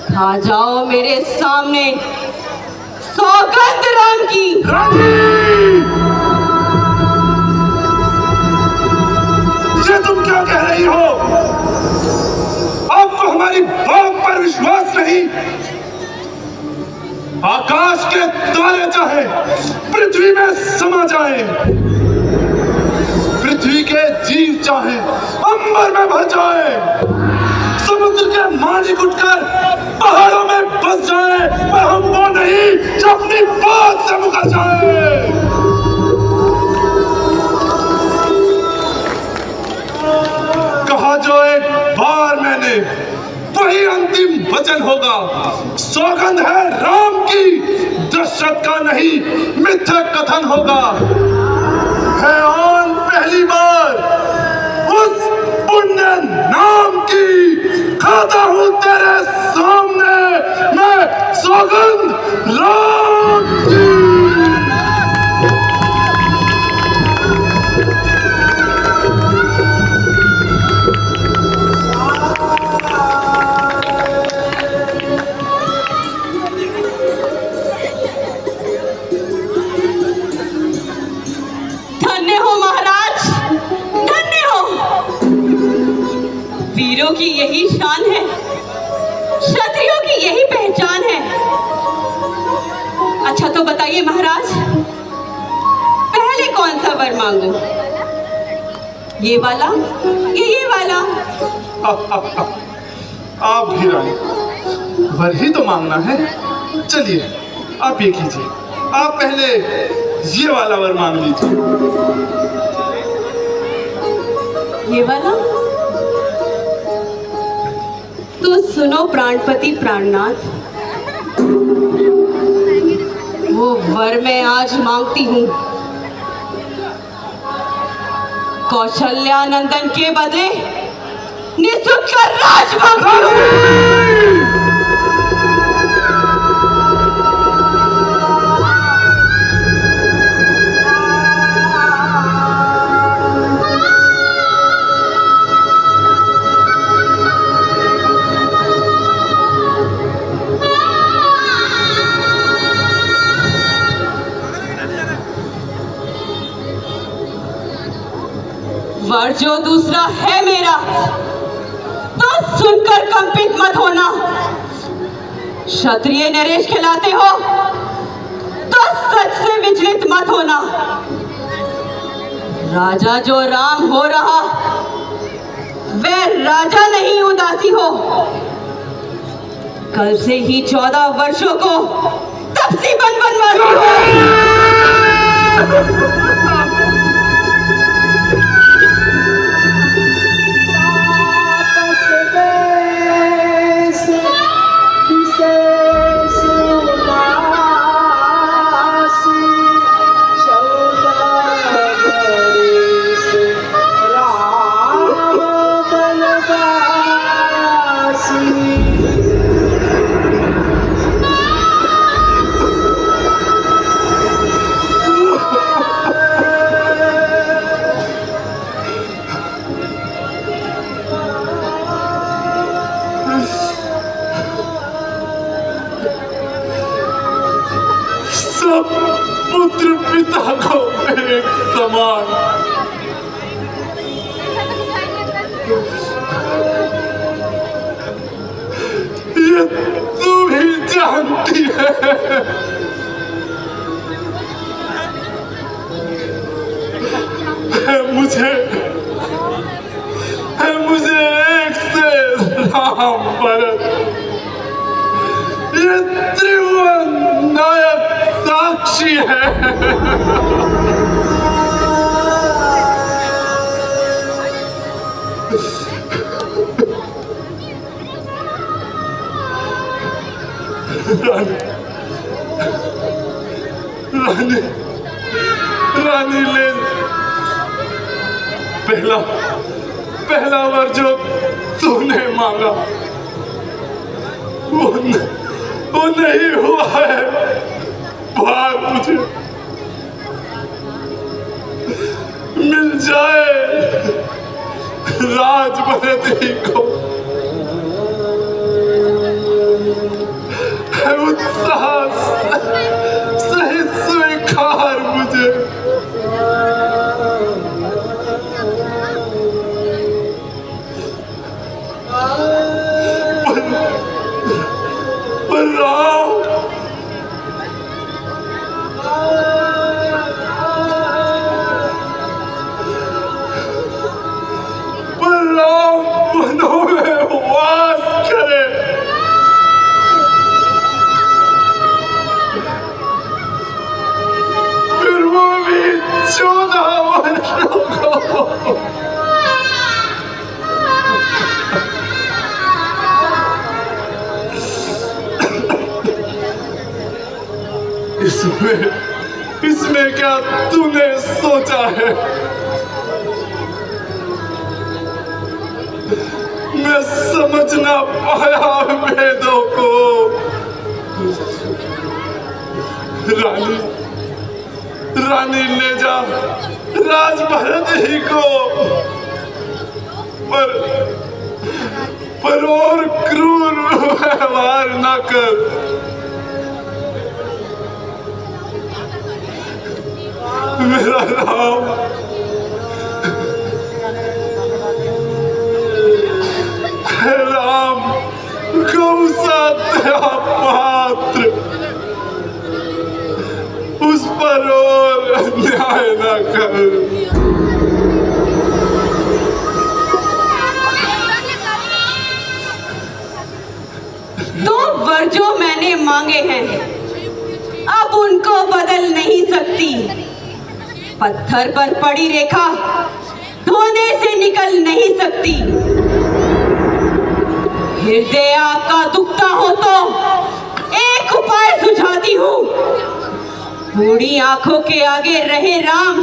खा जाओ मेरे सामने सौगंध राम की। ये तुम क्या कह रही हो? आपको हमारी बात पर विश्वास नहीं? आकाश के तारे चाहे पृथ्वी में समा जाए, पृथ्वी के जीव चाहे अंबर में भर जाए, समुद्र के मालिक उठकर पहाड़ों में बस जाए, पर हम वो नहीं जो अपनी बात से मुकर जाए। कहा जो एक बार मैंने वही अंतिम वचन होगा, सौगंध है राम की, दशरथ का नहीं मिथ्या कथन होगा। है आन पहली बार उस पुण्य नाम की, खाता हूं तेरे सामने मैं सौगंध राम की। वीरों की यही शान है, क्षत्रियों की यही पहचान है। अच्छा तो बताइए महाराज, पहले कौन सा वर मांगू? ये वाला या ये वाला? आप भी रानी, वर ही तो मांगना है। चलिए आप ये कीजिए, आप पहले ये वाला वर मांग लीजिए। ये वाला? तो सुनो प्राणपति प्राणनाथ, वो वर मैं आज मांगती हूँ। कौशल्यानंदन के बदले निःशुल्क का राज मांगती हूँ। वर जो दूसरा है मेरा, तो सुनकर कंपित मत होना। क्षत्रिय नरेश खिलाते हो तो सच से विचलित मत होना। राजा जो राम हो रहा, वह राजा नहीं उदासी हो। कल से ही 14 वर्षों को तपसी बनवाती हो। पुत्र पिता को एक समान, ये तू भी जानती है। मुझे एक से राम भरत, ये त्रिभुवन नायक साक्षी है। रानी ले पहला वर जो तूने मांगा वो नहीं हुआ है। भाग मुझे मिल जाए राज भरत ही को। उत्साह सहित स्वीकार मुझे। पर राम क्या तूने सोचा है? मैं समझ ना पाया वेदों को। रानी, रानी ले जा राज भरत ही को, पर और क्रूर व्यवहार न कर। मेरा राम, राम कौसा तेरा पात्र, उस पर और अन्याय न कर। दो वर जो मैंने मांगे हैं अब उनको बदल नहीं सकती। पत्थर पर पड़ी रेखा धोने से निकल नहीं सकती। हृदय आपका दुखता हो तो एक उपाय सुझाती हूँ। बूढ़ी आंखों के आगे रहे राम,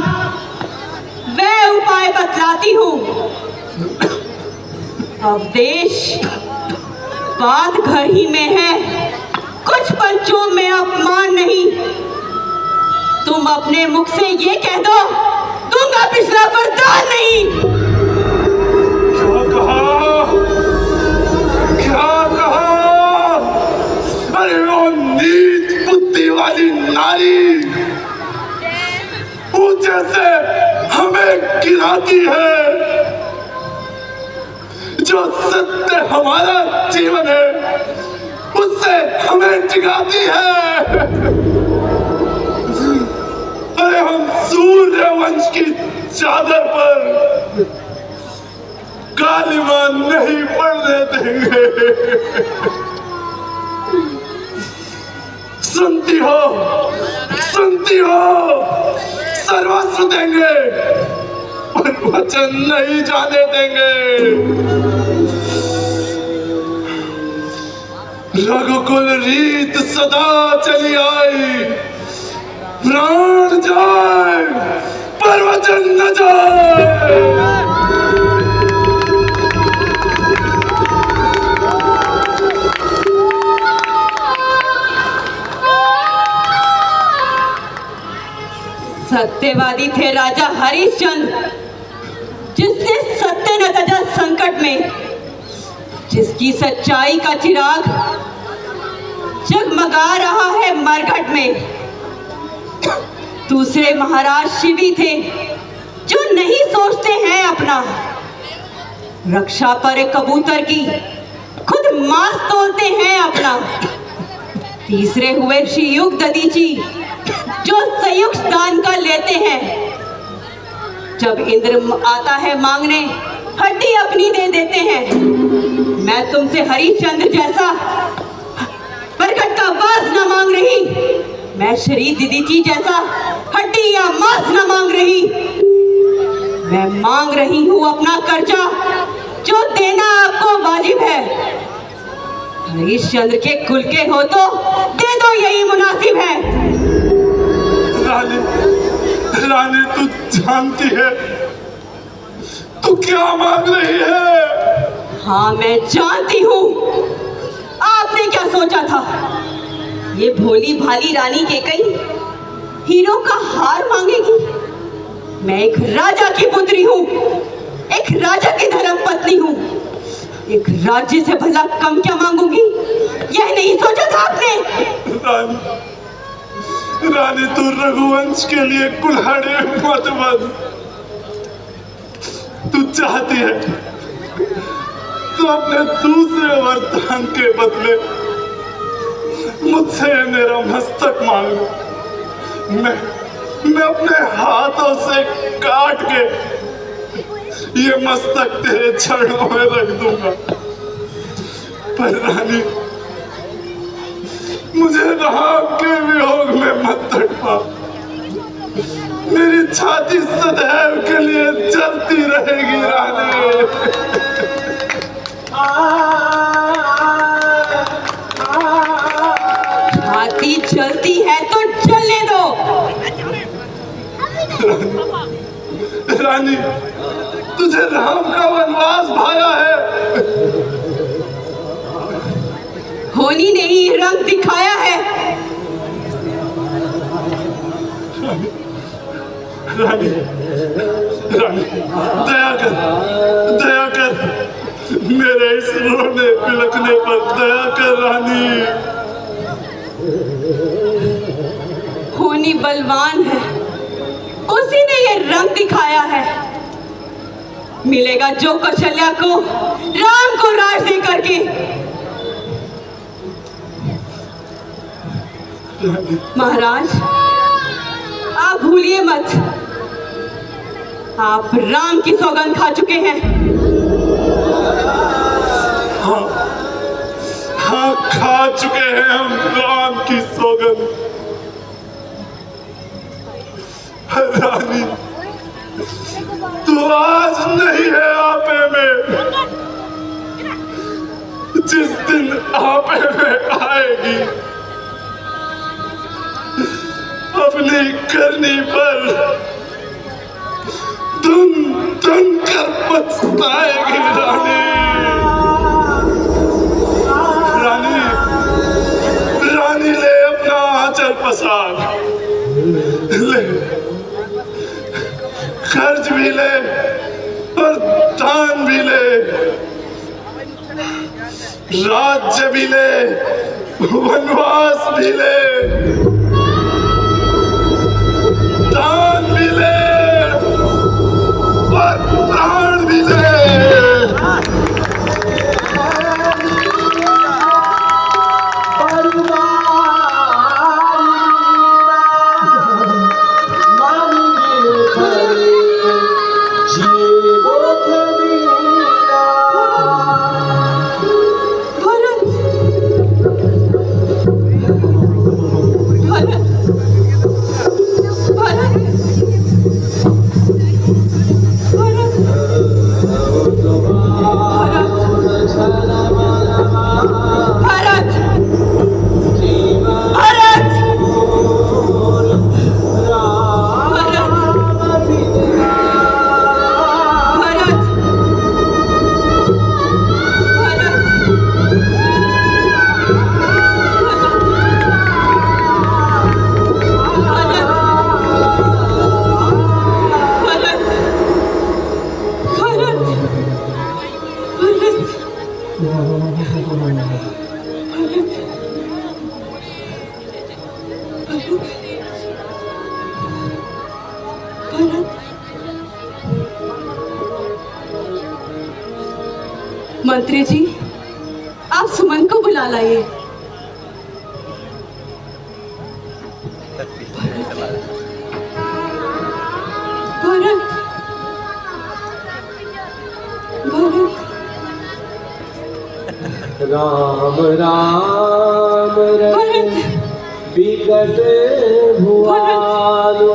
वह उपाय बतलाती हूँ। अब देश बात घर ही में है, कुछ पंचों में अपमान नहीं। तुम अपने मुख से ये कह दो, दूंगा पिछला वरदान नहीं। क्या कहा? क्या कहा? अरे वो नीच बुद्धि वाली नारी ऊंचे से हमें गिराती है। जो सत्य हमारा जीवन है उससे हमें जगाती है। अरे हम सूर्य वंश की चादर पर कालिमा नहीं पड़ने देंगे। सुनती हो, सुनती हो, सर्वस्व देंगे और वचन नहीं जाने देंगे। रघुकुल रीत सदा चली आई, प्राण जाए पर वचन न जाए। सत्यवादी थे राजा हरिश्चंद्र, जिसने सत्य न तजा संकट में, जिसकी सच्चाई का चिराग जगमगा रहा है मरघट में। दूसरे महाराज शिवी थे जो नहीं सोचते हैं अपना, रक्षा पर एक कबूतर की खुद मांस तोलते हैं अपना। तीसरे हुए श्री युग ददीची जो संयुक्त दान का लेते हैं। जब इंद्र आता है मांगने हड्डी अपनी दे देते हैं। मैं तुमसे हरिश्चंद्र जैसा प्रकट का वास न मांग रही, मैं श्री दीदीची जैसा हड्डी या मांस न मांग रही। मैं मांग रही हूँ अपना कर्जा जो देना आपको वाजिब है। हरिश्चंद्र के कुल के हो तो दे दो, यही मुनासिब है। रानी, रानी तू जानती है तू क्या मांग रही है? हाँ मैं जानती हूँ। आपने क्या सोचा था? ये भोली भाली रानी के कई हीरो का हार मांगेगी? मैं एक राजा की पुत्री हूँ, एक राजा की धर्म पत्नी हूँ। एक राज्य से भला कम क्या मांगूंगी? यह नहीं सोचा था आपने? रानी, रानी तू रघुवंश के लिए कुल्हाड़ी मत बन। तू चाहती है तो अपने दूसरे वरदान के बदले मुझसे मेरा मस्तक मांग लो। मैं अपने हाथों से काट के ये मस्तक तेरे चरणों में रख दूंगा। पर रानी, मुझे राम के वियोग में मत तड़पा। मेरी छाती सदैव के लिए जलती रहेगी रानी। छाती जलती है तो जलने दो। रानी, तुझे राम का वनवास भाया है। होनी ने ही रंग दिखाया है। रानी, रानी, दया कर, मेरे इस रोने बिलखने पर दया कर रानी। होनी बलवान है, उसी ने ये रंग दिखाया है। मिलेगा जो कौशल्या को राम को राज दे करके। महाराज, आप भूलिए मत, आप राम की सौगंध खा चुके हैं। हाँ, खा चुके हैं हम राम की सौगंध। रानी, तू आज नहीं है आपे में, जिस दिन आपे में आएगी अपनी करनी पर धुन धुन कर पछताएगी रानी। रानी, रानी ले अपना आंचल पसार, ले खर्च भी ले और दान भी ले, राज्य भी ले, वनवास भी ले, दान भी ले और प्राण भी ले। मंत्री जी, आप सुमन को बुला लाइए। भरत, भरत, राम राम भरत, विकट भुआलो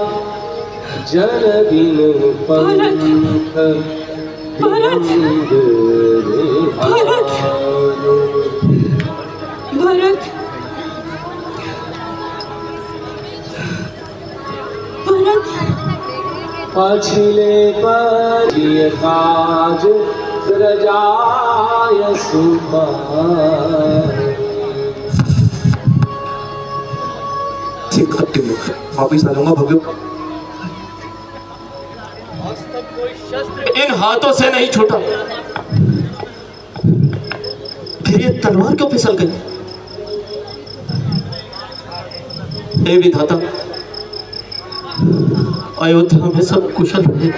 जन दिन पंथ भरत, भरत, भरत, भरत, पछिले परिय काज प्रजाय सुबार। वापिस आ जाऊंगा भगवान। इन हाथों से नहीं छूटा, फिर ये तलवार क्यों फिसल गई? हे विधाता, अयोध्या में सब कुशल रहे।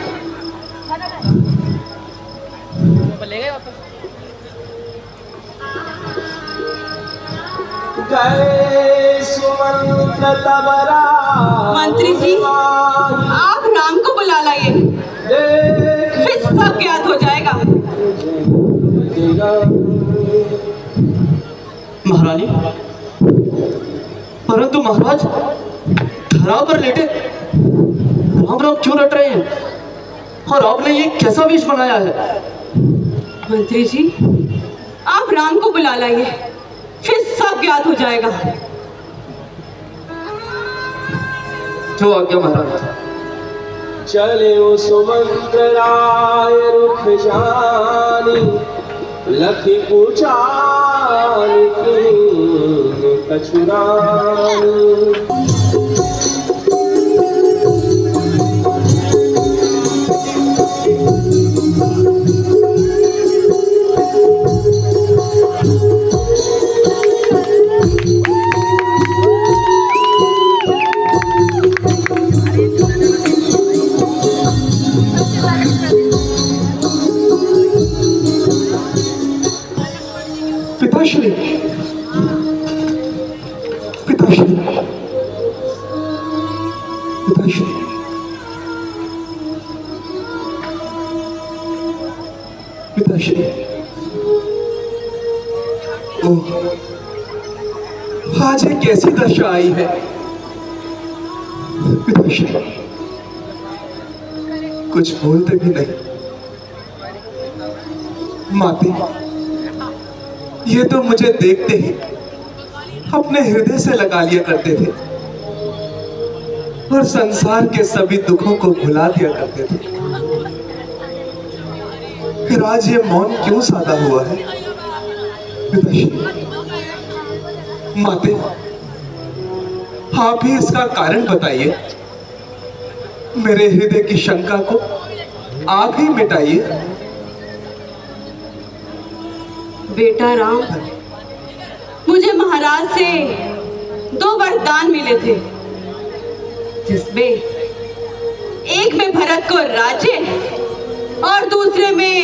जय सुमंत्र तबरा। मंत्री जी, आप राम को बुला लाइए, फिर सब ज्ञात हो जाएगा। महारानी, परंतु महाराज धरा पर लेटे राम राम क्यों रट रहे हैं? और आपने ये कैसा वेश बनाया है? मंत्री जी, आप राम को बुला लाइए, फिर सब ज्ञात हो जाएगा। जो आज्ञा महाराज। चले ओ सुमंतराय रुख जानी लखी पूछानी कछुरानी। पिताश्री, पिताश्री, पिताश्री, पिताश्री। ओह, आज ये कैसी दशा आई है पिताश्री, कुछ बोलते भी नहीं। माते, ये तो मुझे देखते ही अपने हृदय से लगा लिया करते थे और संसार के सभी दुखों को भुला दिया करते थे। फिर आज ये मौन क्यों साधा हुआ है पिताश्री? माते, आप ही इसका कारण बताइए। मेरे हृदय की शंका को आप ही मिटाइए। बेटा राम, मुझे महाराज से 2 वरदान मिले थे, जिसमें एक में भरत को राज्य और दूसरे में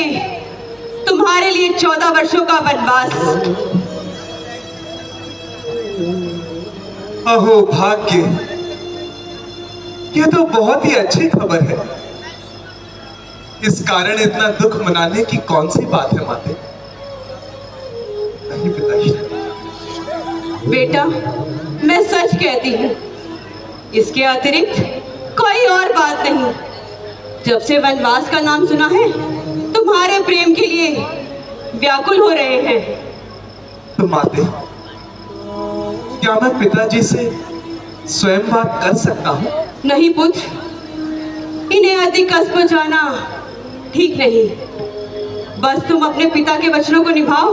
तुम्हारे लिए 14 वर्षों का वनवास। अहो भाग्य, ये तो बहुत ही अच्छी खबर है। इस कारण इतना दुख मनाने की कौन सी बात है माते? नहीं पिताश्री। बेटा, मैं सच कहती हूँ, इसके अतिरिक्त कोई और बात नहीं। जब से वनवास का नाम सुना है, तुम्हारे प्रेम के लिए व्याकुल हो रहे हैं। तो माते, क्या मैं पिताजी से स्वयं बात कर सकता हूँ? नहीं पुत्र, इन्हें अधिक कष्ट पहुंचाना ठीक नहीं। बस तुम अपने पिता के वचनों को निभाओ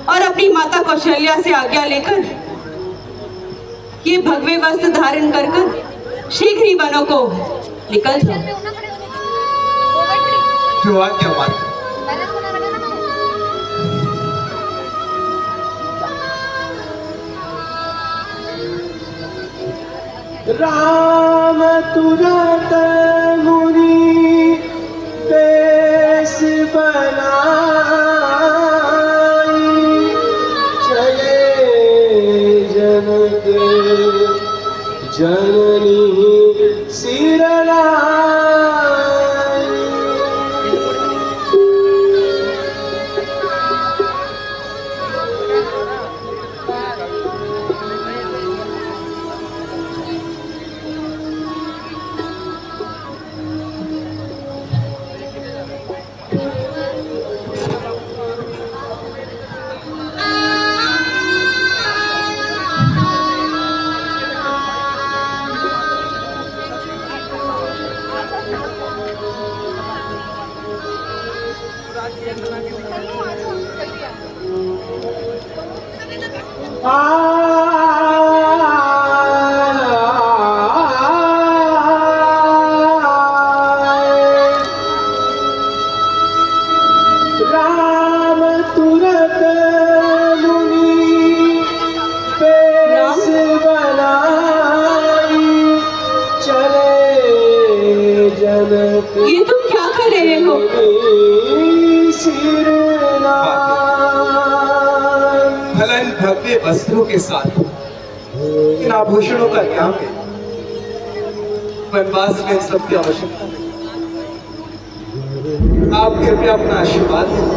और अपनी माता कौशल्या से आज्ञा लेकर ये भगवे वस्त्र धारण कर कर शीघ्र ही वनों को निकल जाओ। जो आज्ञा माते। राम तुरत मुनि बेश बनाई चले जनक जननी सिर राम तुरत मुनि बेश बनाई चले जनक। ये तुम क्या कर रहे हो? भला इन भव्य वस्त्रों के साथ इन आभूषणों का क्या है? वनवास में सबकी आवश्यकता नहीं। आप कृपया अपना आशीर्वाद दें।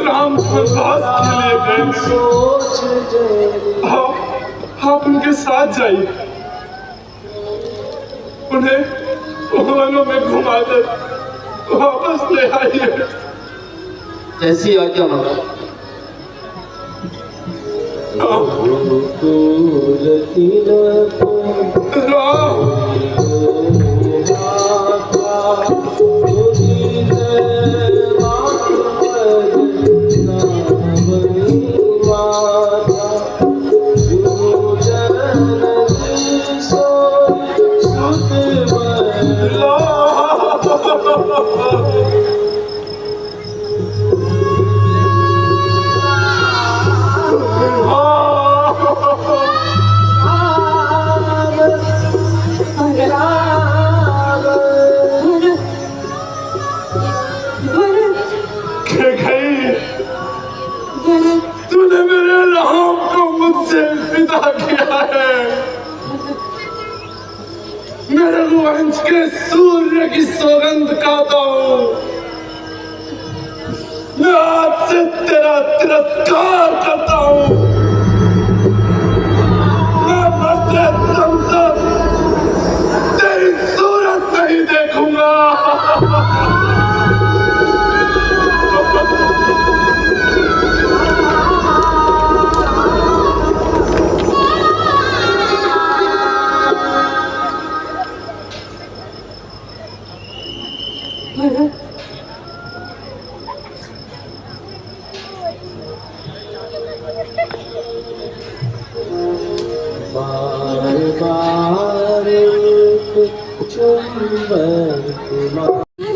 राम वनवास के लिए गए। आप उनके साथ जाइए, उन्हें वनों में घुमाकर वापस ले आइए। जैसी आज्ञा महाराज। तूने मेरे राम को मुझसे विदा किया है। मेरे वंश के सूर्य की सौगंध खाता हूँ, मैं आज से तेरा तिरस्कार करता हूँ। मैं मरते दम तक तेरी सूरत नहीं देखूंगा।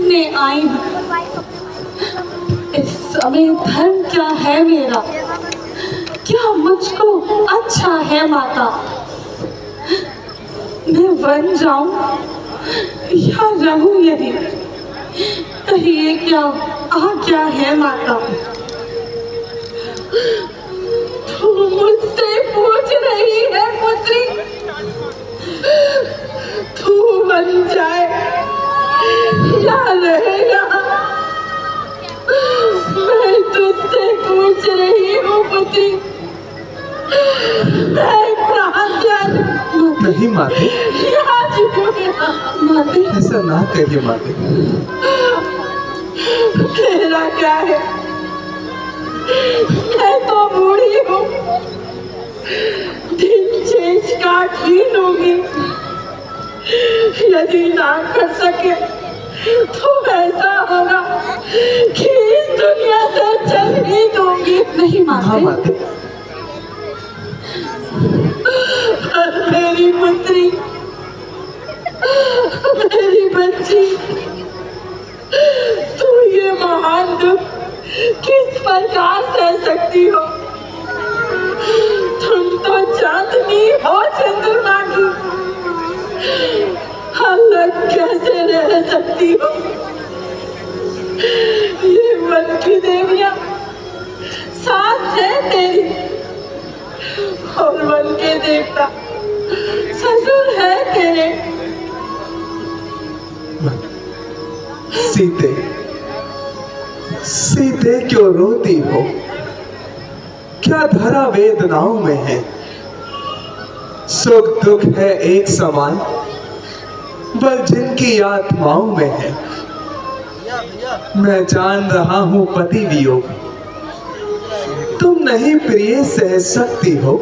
मैं आई हूँ। इस समय धर्म क्या है मेरा, क्या मुझको अच्छा है माता। मैं वन जाऊं या रहूं, यदि कहिए क्या आज्ञा है माता। तू मुझसे पूछ रही है पुत्री, तू बन जाए या रहेगा। मैं तुझसे पूछ रही हूँ पुत्री, मैं प्राण नहीं माते, माते ऐसा ना कहिए माते। तेरा क्या है, मैं तो बूढ़ी हूँ, दिन शेष काट ही लूंगी। यदि ना कर सके तो ऐसा होगा कि इस दुनिया से चल ही दूंगी। नहीं हाँ माते, मेरी पुत्री, मेरी बच्ची, तू ये महान दुख किस प्रकार सह सकती हो। तुम तो चांदनी हो चंद्रमा की, अलग कैसे रह सकती हो। ये वन की देवियां साथ है तेरी, और वन के देवता ससुर है तेरे। सीते, सीते क्यों रोती हो, क्या धरा वेदनाओं में है। सुख दुख है एक समान, बल जिनकी आत्माओं में है। मैं जान रहा हूं पति वियोग, तुम नहीं प्रिय सह सकती हो,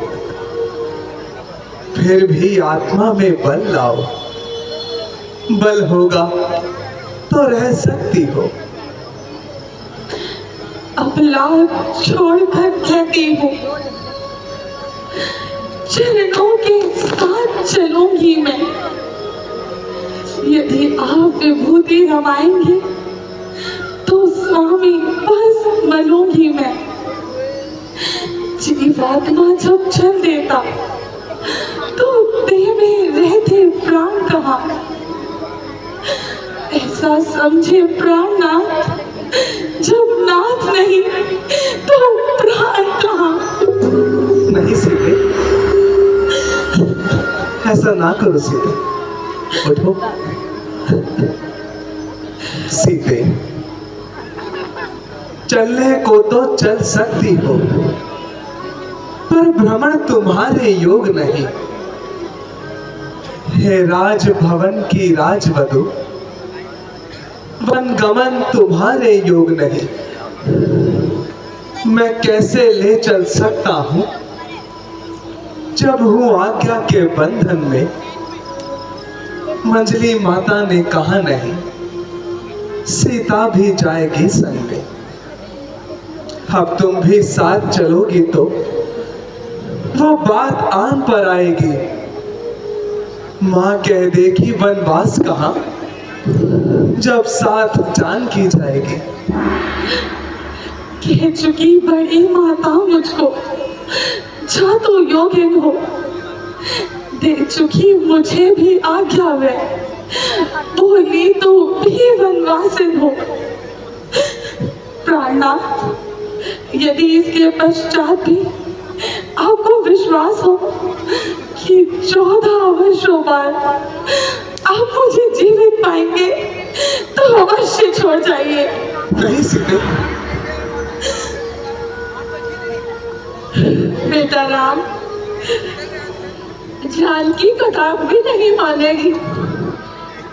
फिर भी आत्मा में बल लाओ। बल होगा तो रह सकती हो। अब लाभ छोड़कर कहती हूँ, चरणों के साथ चलूंगी मैं। यदि आप विभूति रमाएंगे तो स्वामी बस मलूंगी मैं। जीवात्मा जब चल देता तो देह में रहते प्राण कहाँ। ऐसा समझे प्राणनाथ, जब नाथ नहीं तो प्राण कहाँ। नहीं सीते, ऐसा ना करो सीते, उठो। सीते, चलने को तो चल सकती हो, पर भ्रमण तुम्हारे योग नहीं। हे राजभवन की राजवधु, वन गमन तुम्हारे योग नहीं। मैं कैसे ले चल सकता हूं जब हूं आज्ञा के बंधन में। मंजली माता ने कहा नहीं, सीता भी जाएगी संग में। अब तुम भी साथ चलोगी तो वो बात आन पर आएगी। मां कह देगी वनवास कहाँ, जब साथ जान की जाएगी। कह चुकी बड़ी माता मुझको, जा तो योगिन हो। दे चुकी मुझे भी आज्ञा में, बोली तो भी वनवासिन हो। प्राणनाथ, यदि इसके पश्चात भी आपको विश्वास हो कि 14 वर्षों बाद आप मुझे जीवित पाएंगे, तो अवश्य छोड़ जाइए। नहीं सीते, बेटा राम, जानकी कथा भी नहीं मानेगी।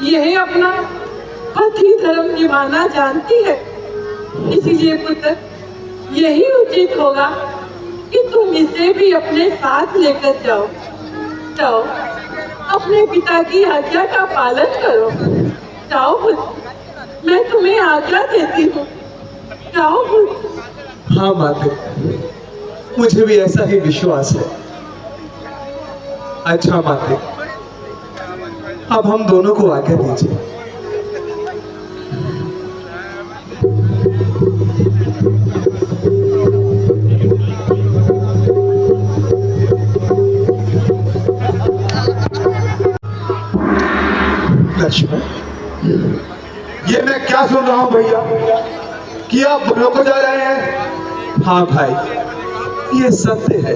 यह अपना पति धर्म निभाना जानती है। इसीलिए पुत्र, यही उचित होगा कि तुम इसे भी अपने साथ लेकर जाओ। जाओ, अपने पिता की आज्ञा का पालन करो। जाओ पुत्र, मैं तुम्हें आज्ञा देती हूँ। जाओ पुत्र। हाँ माते, मुझे भी ऐसा ही विश्वास है। अच्छा माते, अब हम दोनों को आज्ञा दीजिए। लक्ष्मण, ये मैं क्या सुन रहा हूँ भैया कि आप वनों को जा रहे हैं? हाँ भाई, ये सत्य है।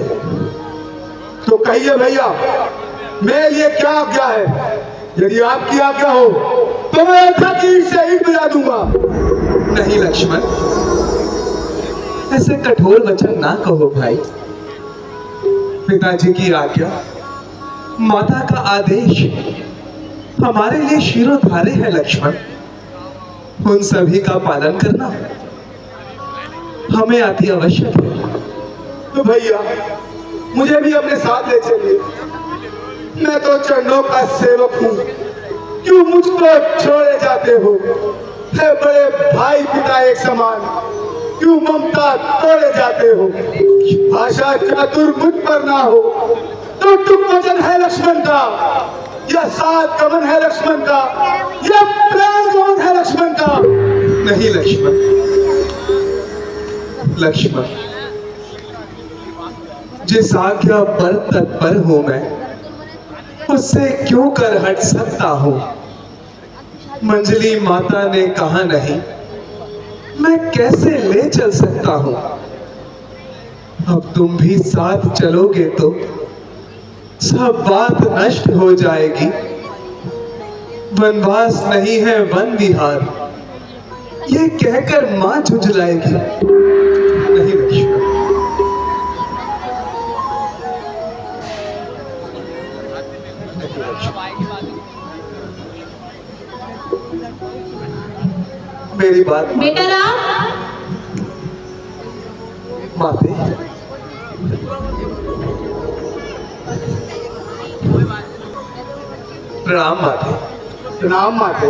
तो कहिए भैया, मेरे लिए क्या आज्ञा है? यदि आपकी आज्ञा हो तो मैं अयोध्या की ईंट से ईंट बजा दूंगा। नहीं लक्ष्मण, ऐसे कठोर वचन ना कहो भाई। पिताजी की आज्ञा, माता का आदेश हमारे लिए शिरोधार्य है लक्ष्मण। उन सभी का पालन करना हमें अति आवश्यक है। तो भैया, मुझे भी अपने साथ ले चलिए। मैं तो चरणों का सेवक हूँ, क्यों मुझको छोड़े जाते हो? है बड़े भाई पिता एक समान, क्यों ममता तोड़े जाते हो? भाषा चातुर मुझ पर ना हो तो टुक वचन है लक्ष्मण का, या सात गमन है लक्ष्मण का, या प्राण गमन है लक्ष्मण का। नहीं लक्ष्मण, लक्ष्मण, जिस आज्ञा पर तत्पर हूं मैं, उससे क्यों कर हट सकता हूं? मंजली माता ने कहा नहीं, मैं कैसे ले चल सकता हूं? अब तुम भी साथ चलोगे तो सब बात नष्ट हो जाएगी। वनवास नहीं है वन विहार, ये कहकर मां झुंझलाएगी। नहीं लक्ष्मण, मेरी बात बेटा राम, माते, प्रणाम माते। प्रणाम माते।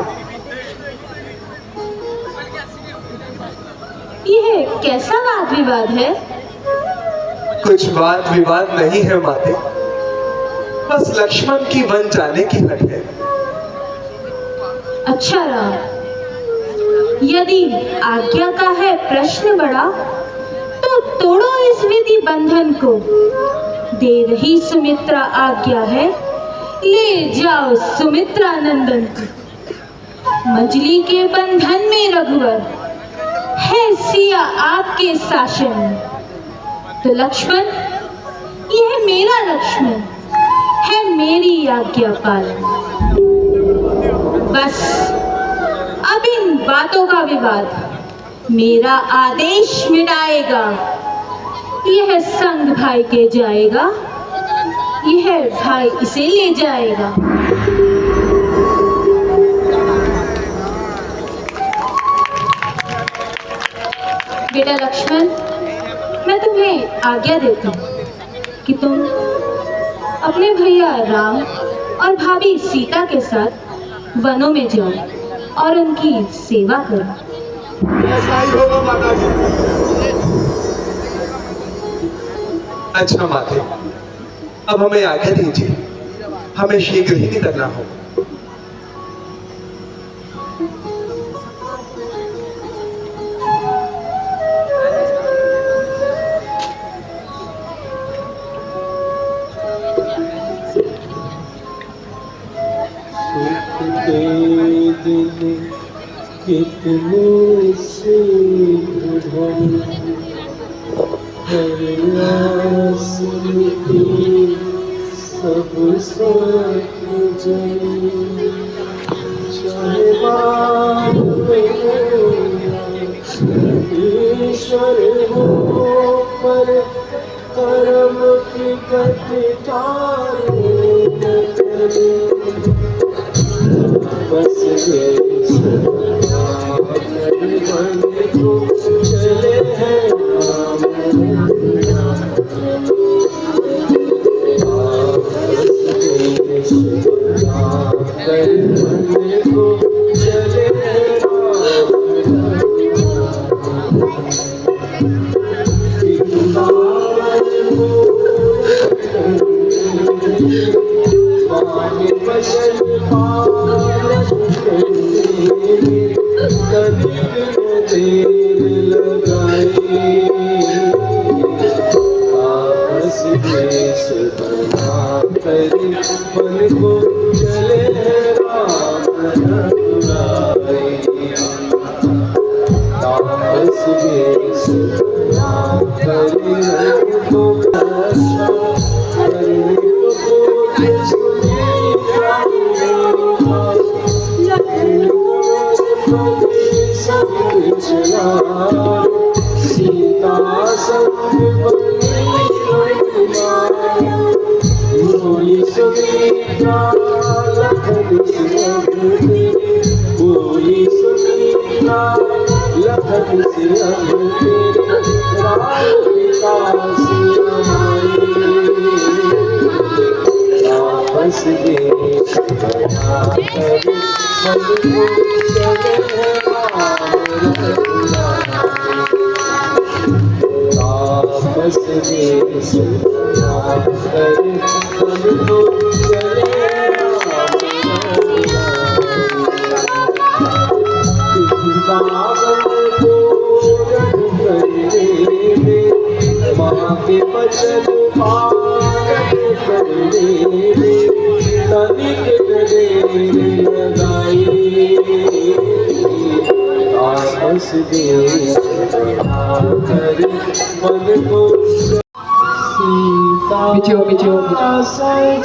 यह कैसा वाद विवाद है? कुछ वाद विवाद नहीं है माते, बस लक्ष्मण की वन जाने की हट है। अच्छा राम, यदि आज्ञा का है प्रश्न बड़ा, तो तोड़ो इस विधि बंधन को। दे रही सुमित्रा आज्ञा है, ले जाओ सुमित्रा नंदन को। मंजली के बंधन में रघुवर है, सिया आपके शासन में। तो लक्ष्मण, यह मेरा लक्ष्मण है, मेरी आज्ञा पालन। बस अब इन बातों का विवाद मेरा आदेश मिटाएगा। यह संग भाई के जाएगा, यह भाई इसे ले जाएगा। बेटा लक्ष्मण, मैं तुम्हें आज्ञा देती हूँ कि तुम अपने भैया राम और भाभी सीता के साथ वनों में जाओ और उनकी सेवा करो। ऐसा ही होगा माता जी। अच्छा माते, अब हमें आज्ञा दीजिए, हमें शीघ्र ही निकलना हो। कितने से सब ईश्वर हो पर कर्म की गति बस चले हैं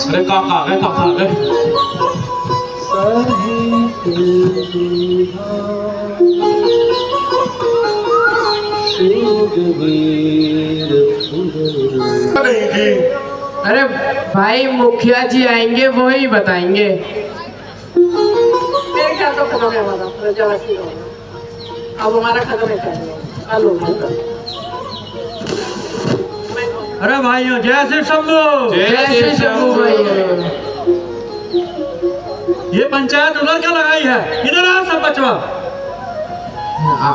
अरे काका अरे भाई मुखिया जी आएंगे वो ही बताएंगे। मेरे ख्याल तो खत्म है हमारा प्रजावासी होगा। अब हमारा खत्म है। अरे भाइयों, जय श्री शंभू। जय श्री शंभू भाई। ये पंचायत उधर क्या लगाई है? इधर आ सब बचवा।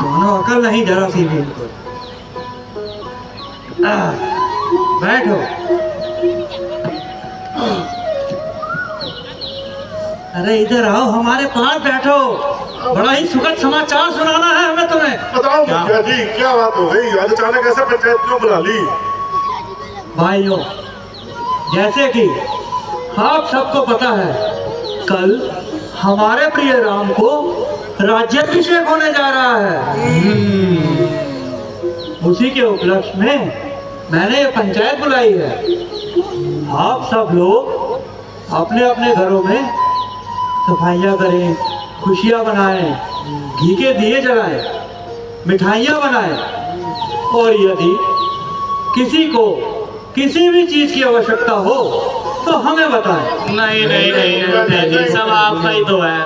दोनों अकल नहीं जरा सी भी इनको। बैठो। अरे इधर आओ, हमारे पास बैठो। बड़ा ही सुखद समाचार सुनाना है हमें तुम्हें। बताओ मुखिया जी, क्या बात हो गई? आज अचानक ऐसे पंचायत क्यों बुला ली? भाइयों, जैसे कि आप सबको पता है, कल हमारे प्रिय राम को राज्याभिषेक होने जा रहा है। उसी के उपलक्ष्य में मैंने ये पंचायत बुलाई है। आप सब लोग अपने अपने घरों में सफाइयाँ करें, खुशियाँ बनाएं, घी के दिए जलाएं। मिठाइयाँ बनाए, और यदि किसी को किसी भी चीज की आवश्यकता हो तो हमें बताएं। नहीं नहीं नहीं नहीं, सब आपका ही तो है।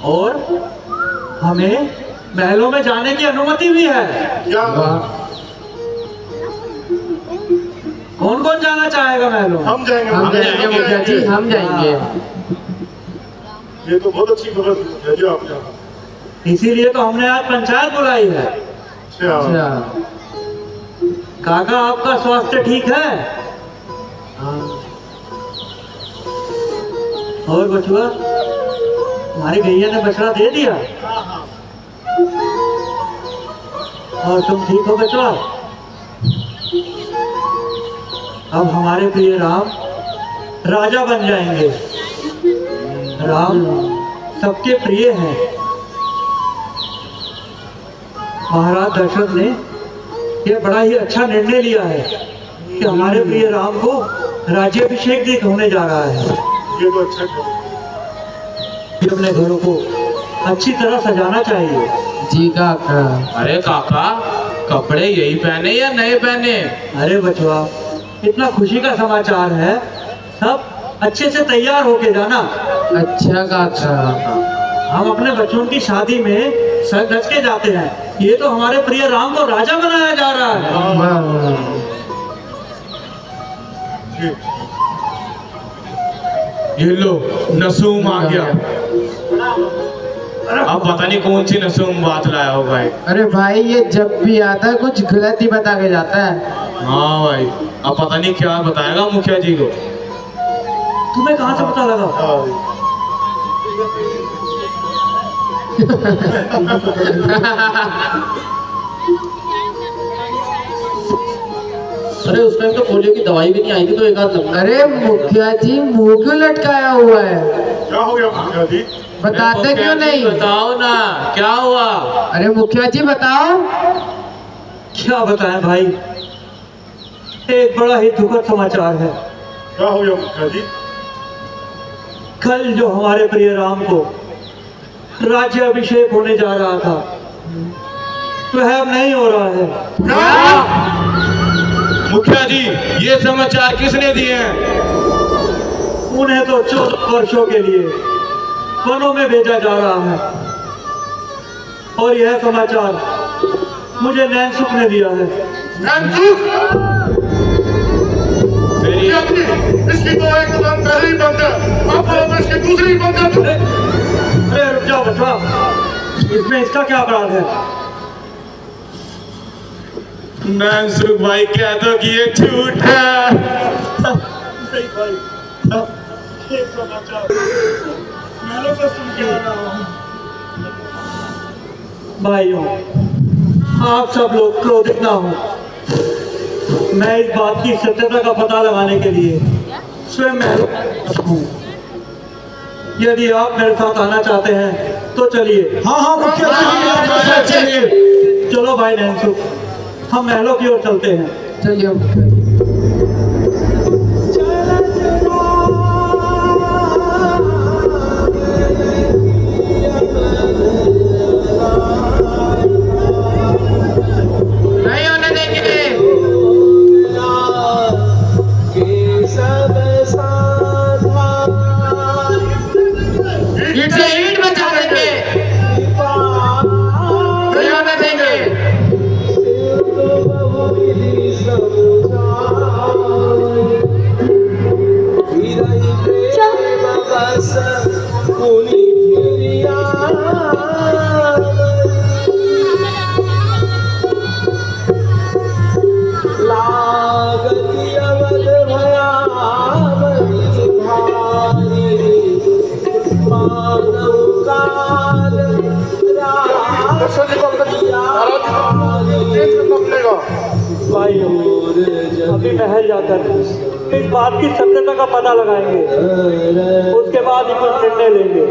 और हमें महलों में जाने की अनुमति भी है। कौन कौन जाना चाहेगा महलों? हम जाएंगे मुखिया जी, हम जाएंगे। ये तो बहुत अच्छी खबर है जी आपने। इसीलिए तो हमने आज पंचायत बुलाई है। अच्छा। काका, आपका स्वास्थ्य ठीक है? और बचुआ, हमारी गैया ने बछड़ा दे दिया? और तुम ठीक हो बचवा? अब हमारे प्रिय राम राजा बन जाएंगे। राम सबके प्रिय हैं। महाराज दशरथ ने यह बड़ा ही अच्छा निर्णय लिया है कि हमारे प्रिय राम को राज्याभिषेक भी होने जा रहा है। ये तो अच्छा है। अपने घरों को अच्छी तरह सजाना चाहिए। जी काका। अरे काका, कपड़े यही पहने या नए पहने? अरे बचवा, इतना खुशी का समाचार है, सब अच्छे से तैयार होके जाना। अच्छा काका। हम अपने बच्चों की शादी में सज धज के जाते हैं। ये तो हमारे प्रिय राम को राजा बनाया जा रहा है। ये लो, नसूम आ गया। अब पता नहीं कौन सी नसूम बात लाया हो भाई। अरे भाई, ये जब भी आता है कुछ गलत ही बता के जाता है। हाँ भाई, अब पता नहीं क्या बताएगा मुखिया जी को। तुम्हें कहाँ से पता लगा? अरे उस टाइम तो पोलियो की दवाई भी नहीं आई थी, तो एक आध लगा। अरे मुखिया जी, मुंह क्यों लटकाया हुआ है? क्या हो गया मुखिया जी? बताते क्यों नहीं? बताओ ना, क्या हुआ? अरे मुखिया जी बताओ। क्या बताएं भाई, एक बड़ा ही दुखद समाचार है। क्या हो गया मुखिया जी? कल जो हमारे प्रिय राम को राज्याभिषेक होने जा रहा था, वह अब नहीं हो रहा है। मुखिया जी, ये समाचार किसने दिए हैं? उन्हें तो 14 वर्षों के लिए वनों में भेजा जा रहा है, और यह समाचार मुझे नैनसुख ने दिया है। इसकी तो एक कदम पहले ही बंद है, अब तो इसकी दूसरी बंद है। अरे रुक जाओ बचवा, इसमें इसका क्या अपराध है? नैनसुख भाई, कह दो कि ये झूठ है। नहीं भाई, ये समाचार मैंने तो सुन के आ रहा हूँ। भाइयों, आप सब लोग क्रोधित ना हो। मैं इस बात की सत्यता का पता लगाने के लिए स्वयं महल हूँ। यदि आप मेरे साथ आना चाहते हैं तो चलिए। हाँ हाँ मुखिया जी, चलिए। चलो भाई नैनसुख, हम महलों की ओर चलते हैं। चलिए मुखिया जी। नहीं होने देंगे। ईट से ईट बचा देंगे, नहीं होने देंगे। भाइयों, अभी महल जाकर इस बात की सत्यता का पता लगाएंगे, उसके बाद ही कुछ निर्णय लेंगे।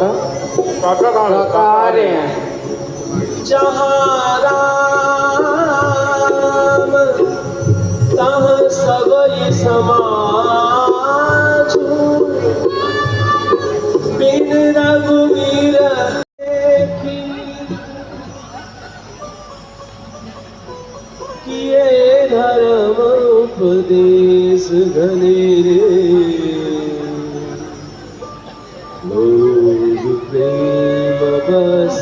काका काका काका आ रहे हैं। जहाँ राम तहाँ सबई समाजू, बिन रघुवीर देखी किए धर्म उपदेश घनेरे, लोग प्रेम बस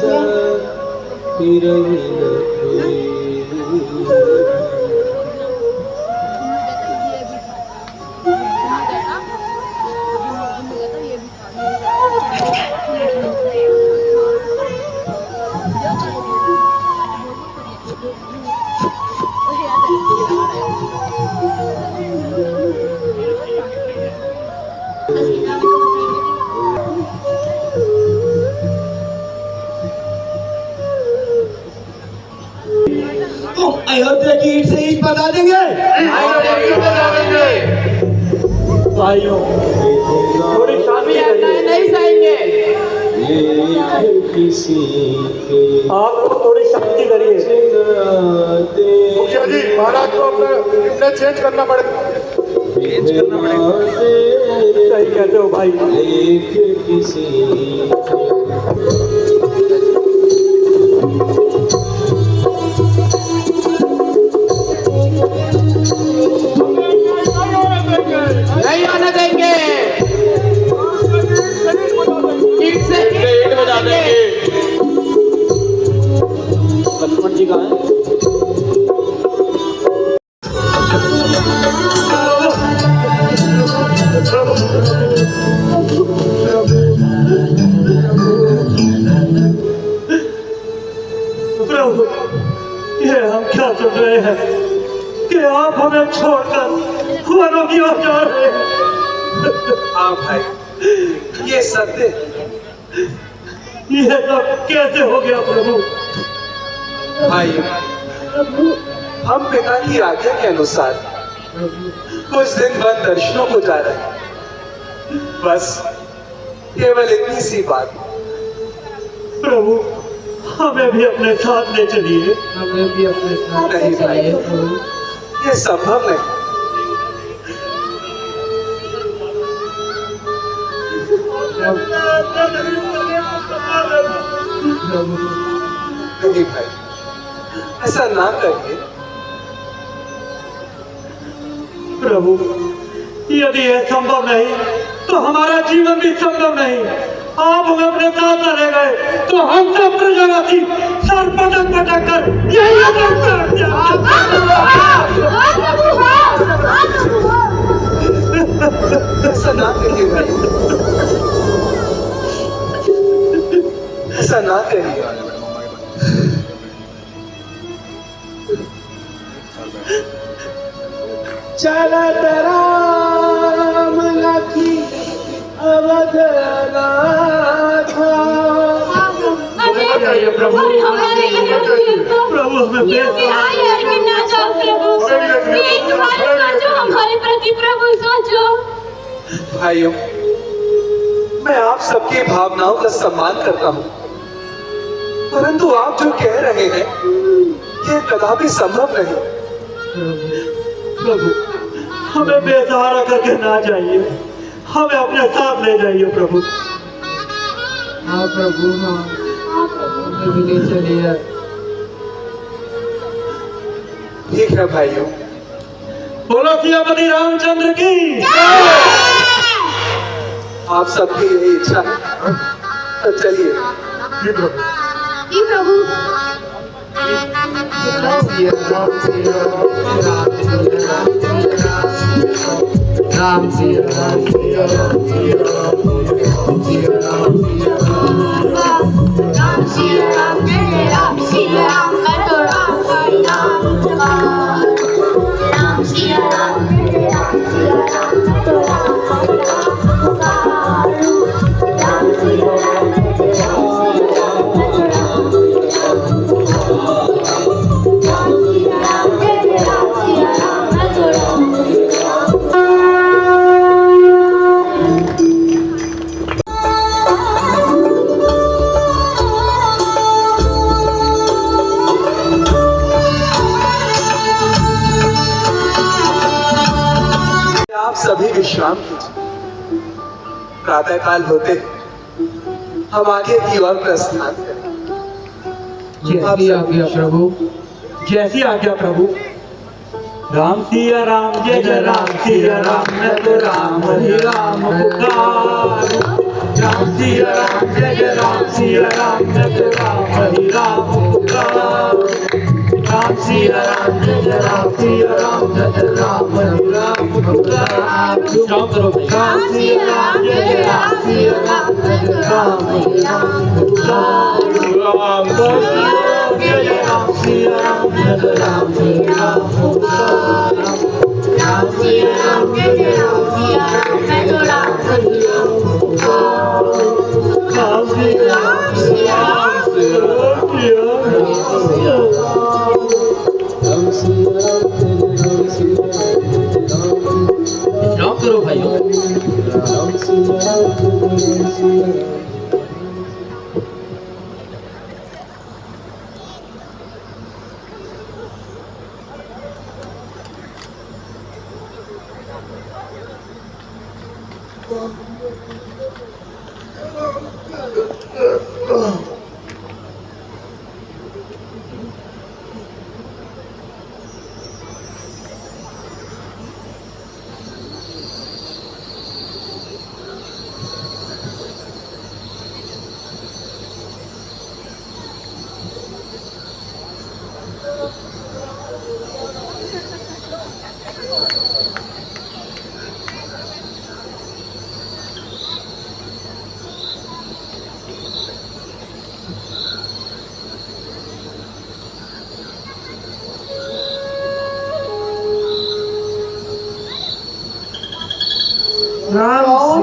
फिरहि न फेरे। अयोध्या की ईंट से ईंट बता देंगे भाइयों, थोड़ी शांति नहीं सहेंगे। आप थोड़ी शांति करिए। मुखिया जी, महाराज को अपना चेंज करना पड़ेगा। सही कहते हो भाई। नहीं आने देंगे, ईंट से ईंट बजा देंगे। लक्ष्मण जी कहाँ हैं? प्रभु, ये हम क्या सुन रहे हैं कि आप हमें छोड़कर वनों की ओर जा रहे हैं। हाँ भाई, ये सत्य। ये सब कैसे हो गया प्रभु? भाई, हम पिता की आज्ञा के अनुसार कुछ दिन बाद दर्शनों को जा रहे हैं। बस केवल इतनी सी बात। प्रभु, हमें भी अपने साथ ले चलिए। हमें भी अपने साथ नहीं भाई, ये संभव नहीं। नहीं भाई, ऐसा ना करिए। प्रभु, यदि यह संभव नहीं तो हमारा जीवन भी संभव नहीं। आप हमें अपने साथ ले गए तो हम सब प्रजावासी सर पटक पटक कर यही ऐसा ना करिए भाई, ऐसा ना करिए। चलत राम लखी अवध प्रभु हमारे प्रभु हमें ना जाओ प्रभु, ये तुम्हारे सोचो, हमारे प्रति प्रभु सोचो। भाइयों, मैं आप सबकी भावनाओं का सम्मान करता हूँ, परंतु आप जो कह रहे हैं ये कदापि संभव नहीं। प्रभु, हमें बेसहारा करके ना जाइए, हमें अपने साथ ले जाइए प्रभु। हाँ प्रभु, हाँ हमें भी ले चलिए। ठीक है भाइयों, बोलो सियापति रामचंद्र की। आप सबकी यही इच्छा है तो चलिए। जी प्रभु। राम सिया राम सिया राम सिया राम सिया राम सिया राम सिया राम राम सिया राम मैं तो राम हरि राम राम सिया राम राम सिया राम मैं तो राम हरि राम सिया राम विश्राम कीजिए। प्रातः काल होते हम आगे की ओर प्रस्थान करें। जैसी आज्ञा प्रभु, जैसी आज्ञा प्रभु। राम सिया राम, जय जय राम सिया राम, मैं तो राम ही राम पुकार। राम सिया राम, जय जय राम सिया राम, मैं तो राम ही राम पुकार। राम सिया राम, जय जय राम सिया राम, मैं तो राम ही राम पुकार। विश्राम करो भाई। राम सिया राम, जय जय राम सिया राम, मैं तो राम ही राम पुकार। राम सिया राम, जय जय राम सिया राम, मैं तो राम ही राम पुकार। राम सिया राम, जय जय राम सिया राम, मैं तो राम ही राम पुकार। राम सिया राम, सिया राम, सिया राम करो भाइयों। राम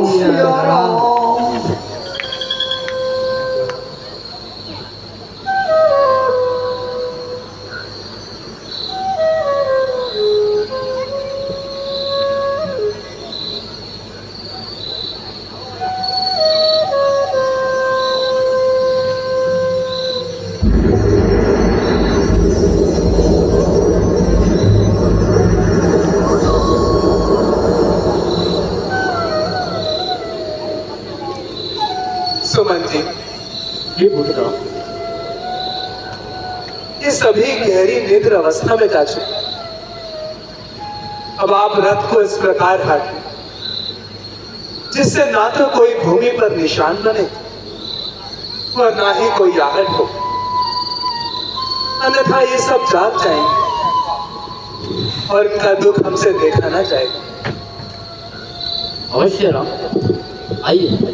सिया राम। सुमन जी, ये पुत्र ये सभी गहरी निद्र अवस्था में जा चुके। अब आप रथ को इस प्रकार हाकें जिससे ना तो कोई भूमि पर निशान बने और ना ही कोई आहट हो, अन्यथा ये सब जाग जाएंगे और इनका दुख हमसे देखा ना जाएगा। अवश्य राम, आइए।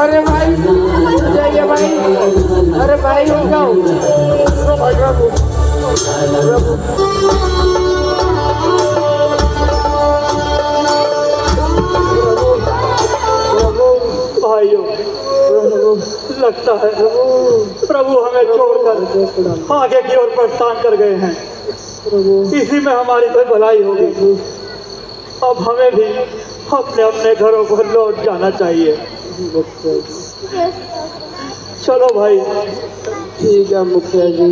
अरे भाई जाइए भाई, अरे भाई उठ जाओ। भाइयों, लगता है प्रभु हमें छोड़कर आगे की ओर प्रस्थान कर गए हैं। इसी में हमारी कोई भलाई होगी। अब हमें भी अपने अपने घरों को लौट जाना चाहिए। चलो भाई। ठीक है मुखिया जी।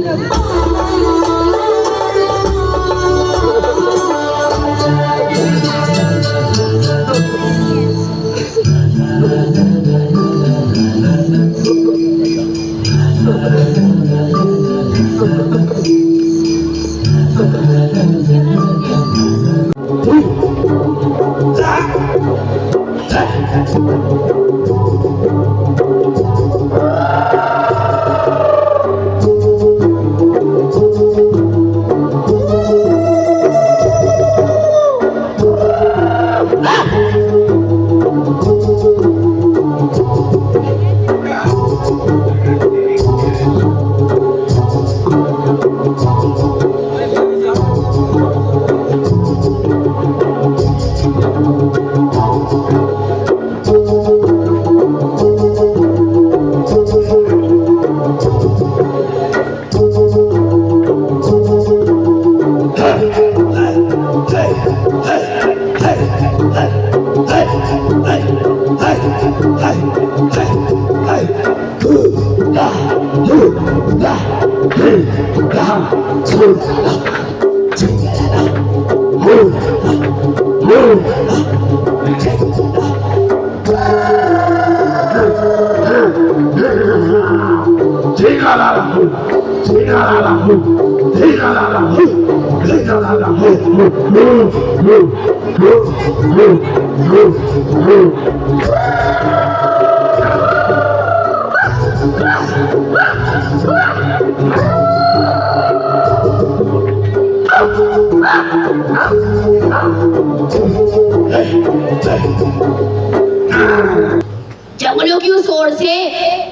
जंगलों की उस ओर से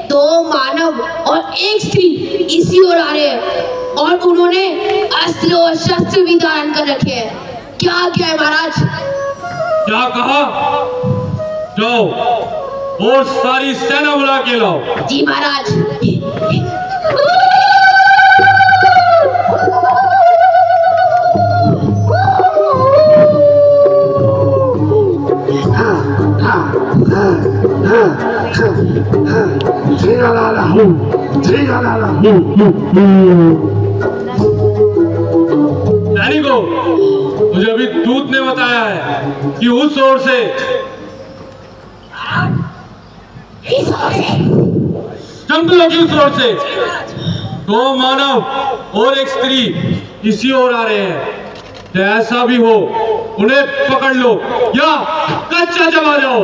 2 मानव और एक स्त्री इसी ओर आ रहे हैं और उन्होंने अस्त्र और शस्त्र भी धारण कर रखे हैं। क्या क्या है महाराज? क्या कहा? जाओ और सारी सेना बुला के लाओ। जी महाराज। सैनिकों, मुझे अभी दूत ने बताया है कि उस ओर से जंगलों की उस ओर से 2 मानव और एक स्त्री इसी ओर आ रहे हैं। जैसा भी हो उन्हें पकड़ लो या कच्चा जमा जाओ।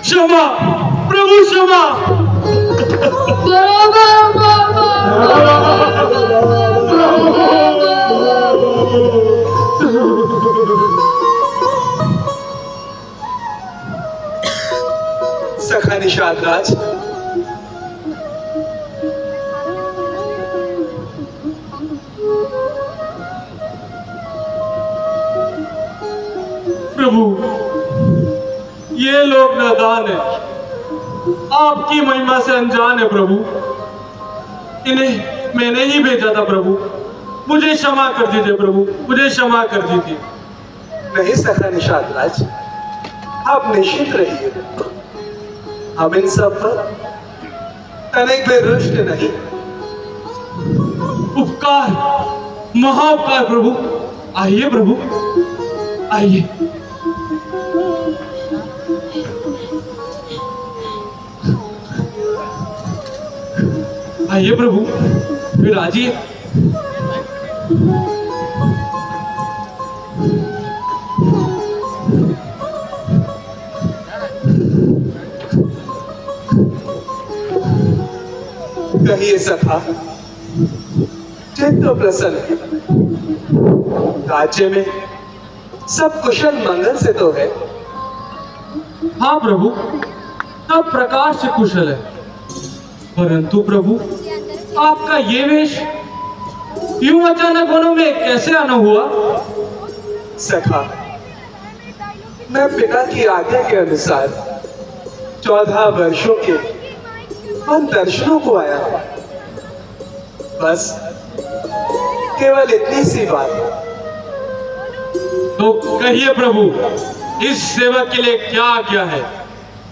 क्षमा प्रभु, क्षमा। सखा निषाद राज, प्रभु ये लोग नादान है, आपकी महिमा से अनजान है प्रभु। इन्हें मैंने ही भेजा था प्रभु, मुझे क्षमा कर दीजिए प्रभु, मुझे क्षमा कर दीजिए। नहीं सखा निषाद राज, आप निश्चित रहिए, हम इन सब पर तनिक भी रुष्ट नहीं। उपकार, महाउपकार प्रभु। आइए प्रभु, आइए। आइए प्रभु, फिर आजिए। कहिए सखा, चित्त प्रसन्न है, राज्य में सब कुशल मंगल से तो है। हाँ प्रभु, सब प्रकार से कुशल है, परंतु प्रभु आपका ये वेश यूं अचानक वनों में कैसे आना हुआ? सखा, मैं पिता की आज्ञा के अनुसार 14 वर्षों के उन दर्शनों को आया, बस केवल इतनी सी बात। तो कहिए प्रभु, इस सेवक के लिए क्या आज्ञा है?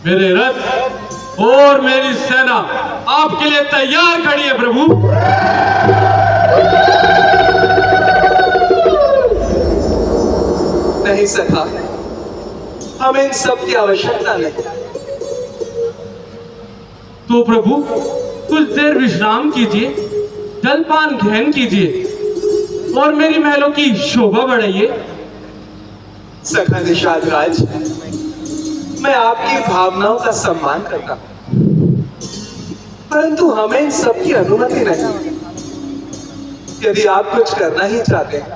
मेरे रथ और मेरी सेना आपके लिए तैयार खड़ी है प्रभु। नहीं सखा, हमें इन सब की आवश्यकता नहीं। तो प्रभु कुछ देर विश्राम कीजिए, जलपान ग्रहण कीजिए और मेरी महलों की शोभा बढ़ाइए। सखा निषाद राज, मैं आपकी भावनाओं का सम्मान करता हूं, परंतु हमें इन सब की अनुमति नहीं। यदि आप कुछ करना ही चाहते हैं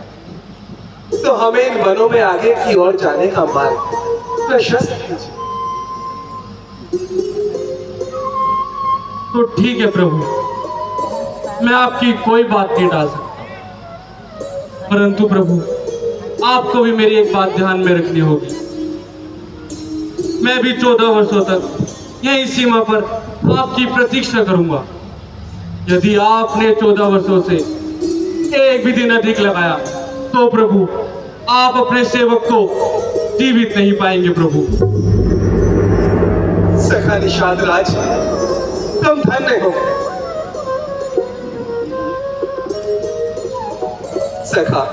तो हमें इन वनों में आगे की ओर जाने का मार्ग प्रशस्त कीजिए। तो ठीक है प्रभु, मैं आपकी कोई बात नहीं टाल सकता, परंतु प्रभु आपको भी मेरी एक बात ध्यान में रखनी होगी। मैं भी 14 वर्षों तक यही सीमा पर आपकी प्रतीक्षा करूंगा। यदि आपने 14 वर्षों से एक भी दिन अधिक लगाया तो प्रभु आप अपने सेवक को जीवित नहीं पाएंगे प्रभु। सखा निषाद राज, तुम धन्य हो। सखा,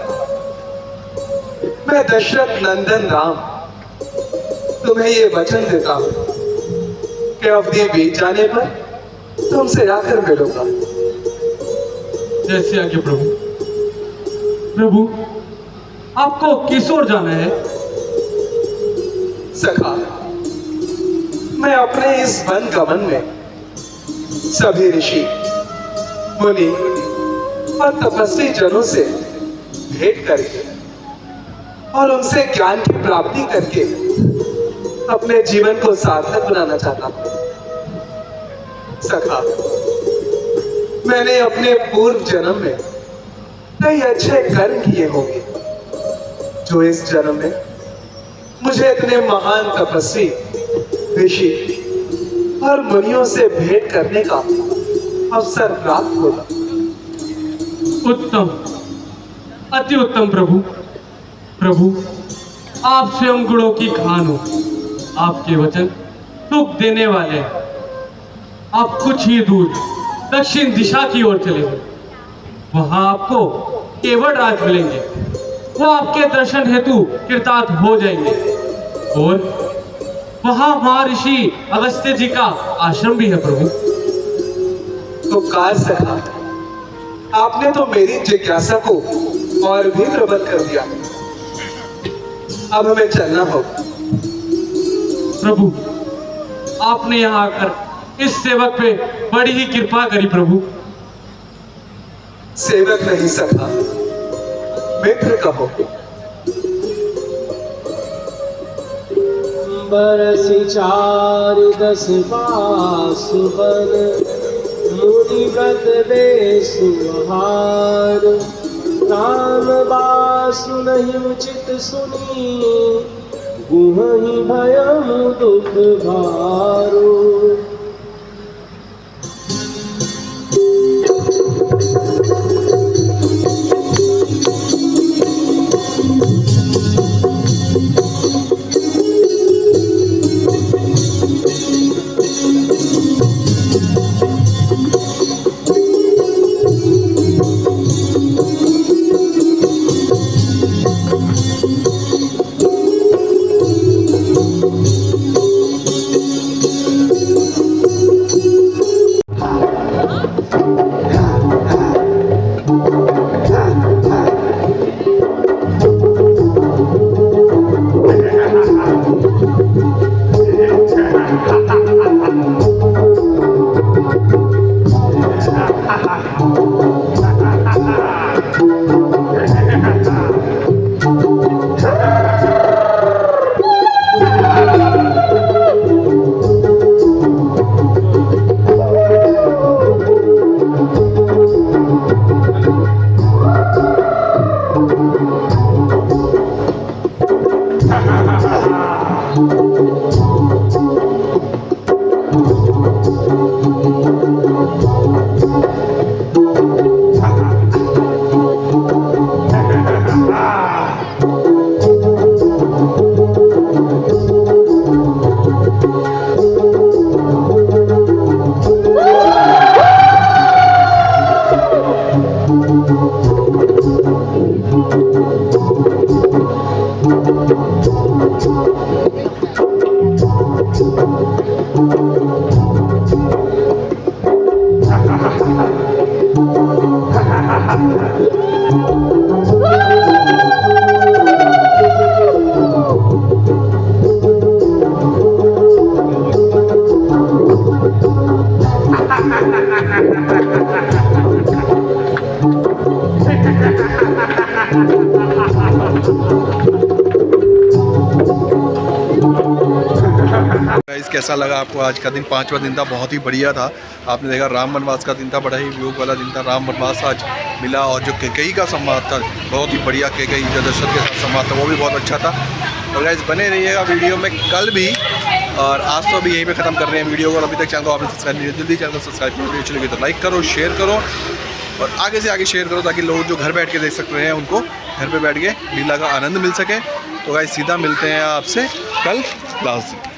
मैं दशरथ नंदन राम तुम्हें ये वचन देता हूं कि अवधि बीत जाने पर तुमसे आकर मिलूंगा। जैसे आगे प्रभु। प्रभु आपको किस ओर जाना है? सखा, मैं अपने इस वन गमन में सभी ऋषि, मुनि और तपस्वी जनों से भेंट करके और उनसे ज्ञान की प्राप्ति करके अपने जीवन को सार्थक बनाना चाहता हूं। सखा, मैंने अपने पूर्व जन्म में कई अच्छे कर्म किए होंगे जो इस जन्म में मुझे इतने महान तपस्वी, ऋषि और मुनियों से भेंट करने का अवसर प्राप्त होगा। उत्तम, अति उत्तम प्रभु। प्रभु आप स्वयं गुणों की खान हो, आपके वचन दुख देने वाले हैं। आप कुछ ही दूर दक्षिण दिशा की ओर चले गए, वहां आपको केवट राज मिलेंगे। वो आपके दर्शन हेतु कृतार्थ हो जाएंगे और वहां महर्षि अगस्त्य जी का आश्रम भी है प्रभु। तो कार सखा, आपने तो मेरी जिज्ञासा को और भी प्रबल कर दिया। अब हमें चलना होगा। प्रभु आपने यहाँ आकर इस सेवक पे बड़ी ही कृपा करी प्रभु। सेवक नहीं सखा, मित्र कहो। बरसी 4-10 बासुबन, मुनि व्रत बेसुहार। राम बासु नहीं उचित सुनी, गुहहि भयम दुख भारो। कैसा लगा आपको आज का दिन? 5वां दिन था, बहुत ही बढ़िया था। आपने देखा राम वनवास का दिन था, बड़ा ही योग वाला दिन था। राम वनवास आज मिला और जो कैकेयी का संवाद था बहुत ही बढ़िया, कैकेयी जो दशरथ के साथ संवाद था वो भी बहुत अच्छा था। और गाइस बने रहिएगा वीडियो में कल भी, और आज तो अभी यहीं पे ख़त्म कर रहे हैं वीडियो को। और अभी तक चैनल को आपने सब्सक्राइब नहीं किया, जल्दी चैनल को सब्सक्राइब करो। वीडियो चलेगी तो लाइक करो, शेयर करो और आगे से आगे शेयर करो ताकि लोग जो घर बैठ के देख सकते हैं उनको घर पे बैठ के लीला का आनंद मिल सके। तो गाइस सीधा मिलते हैं आपसे कल लास्ट दिन।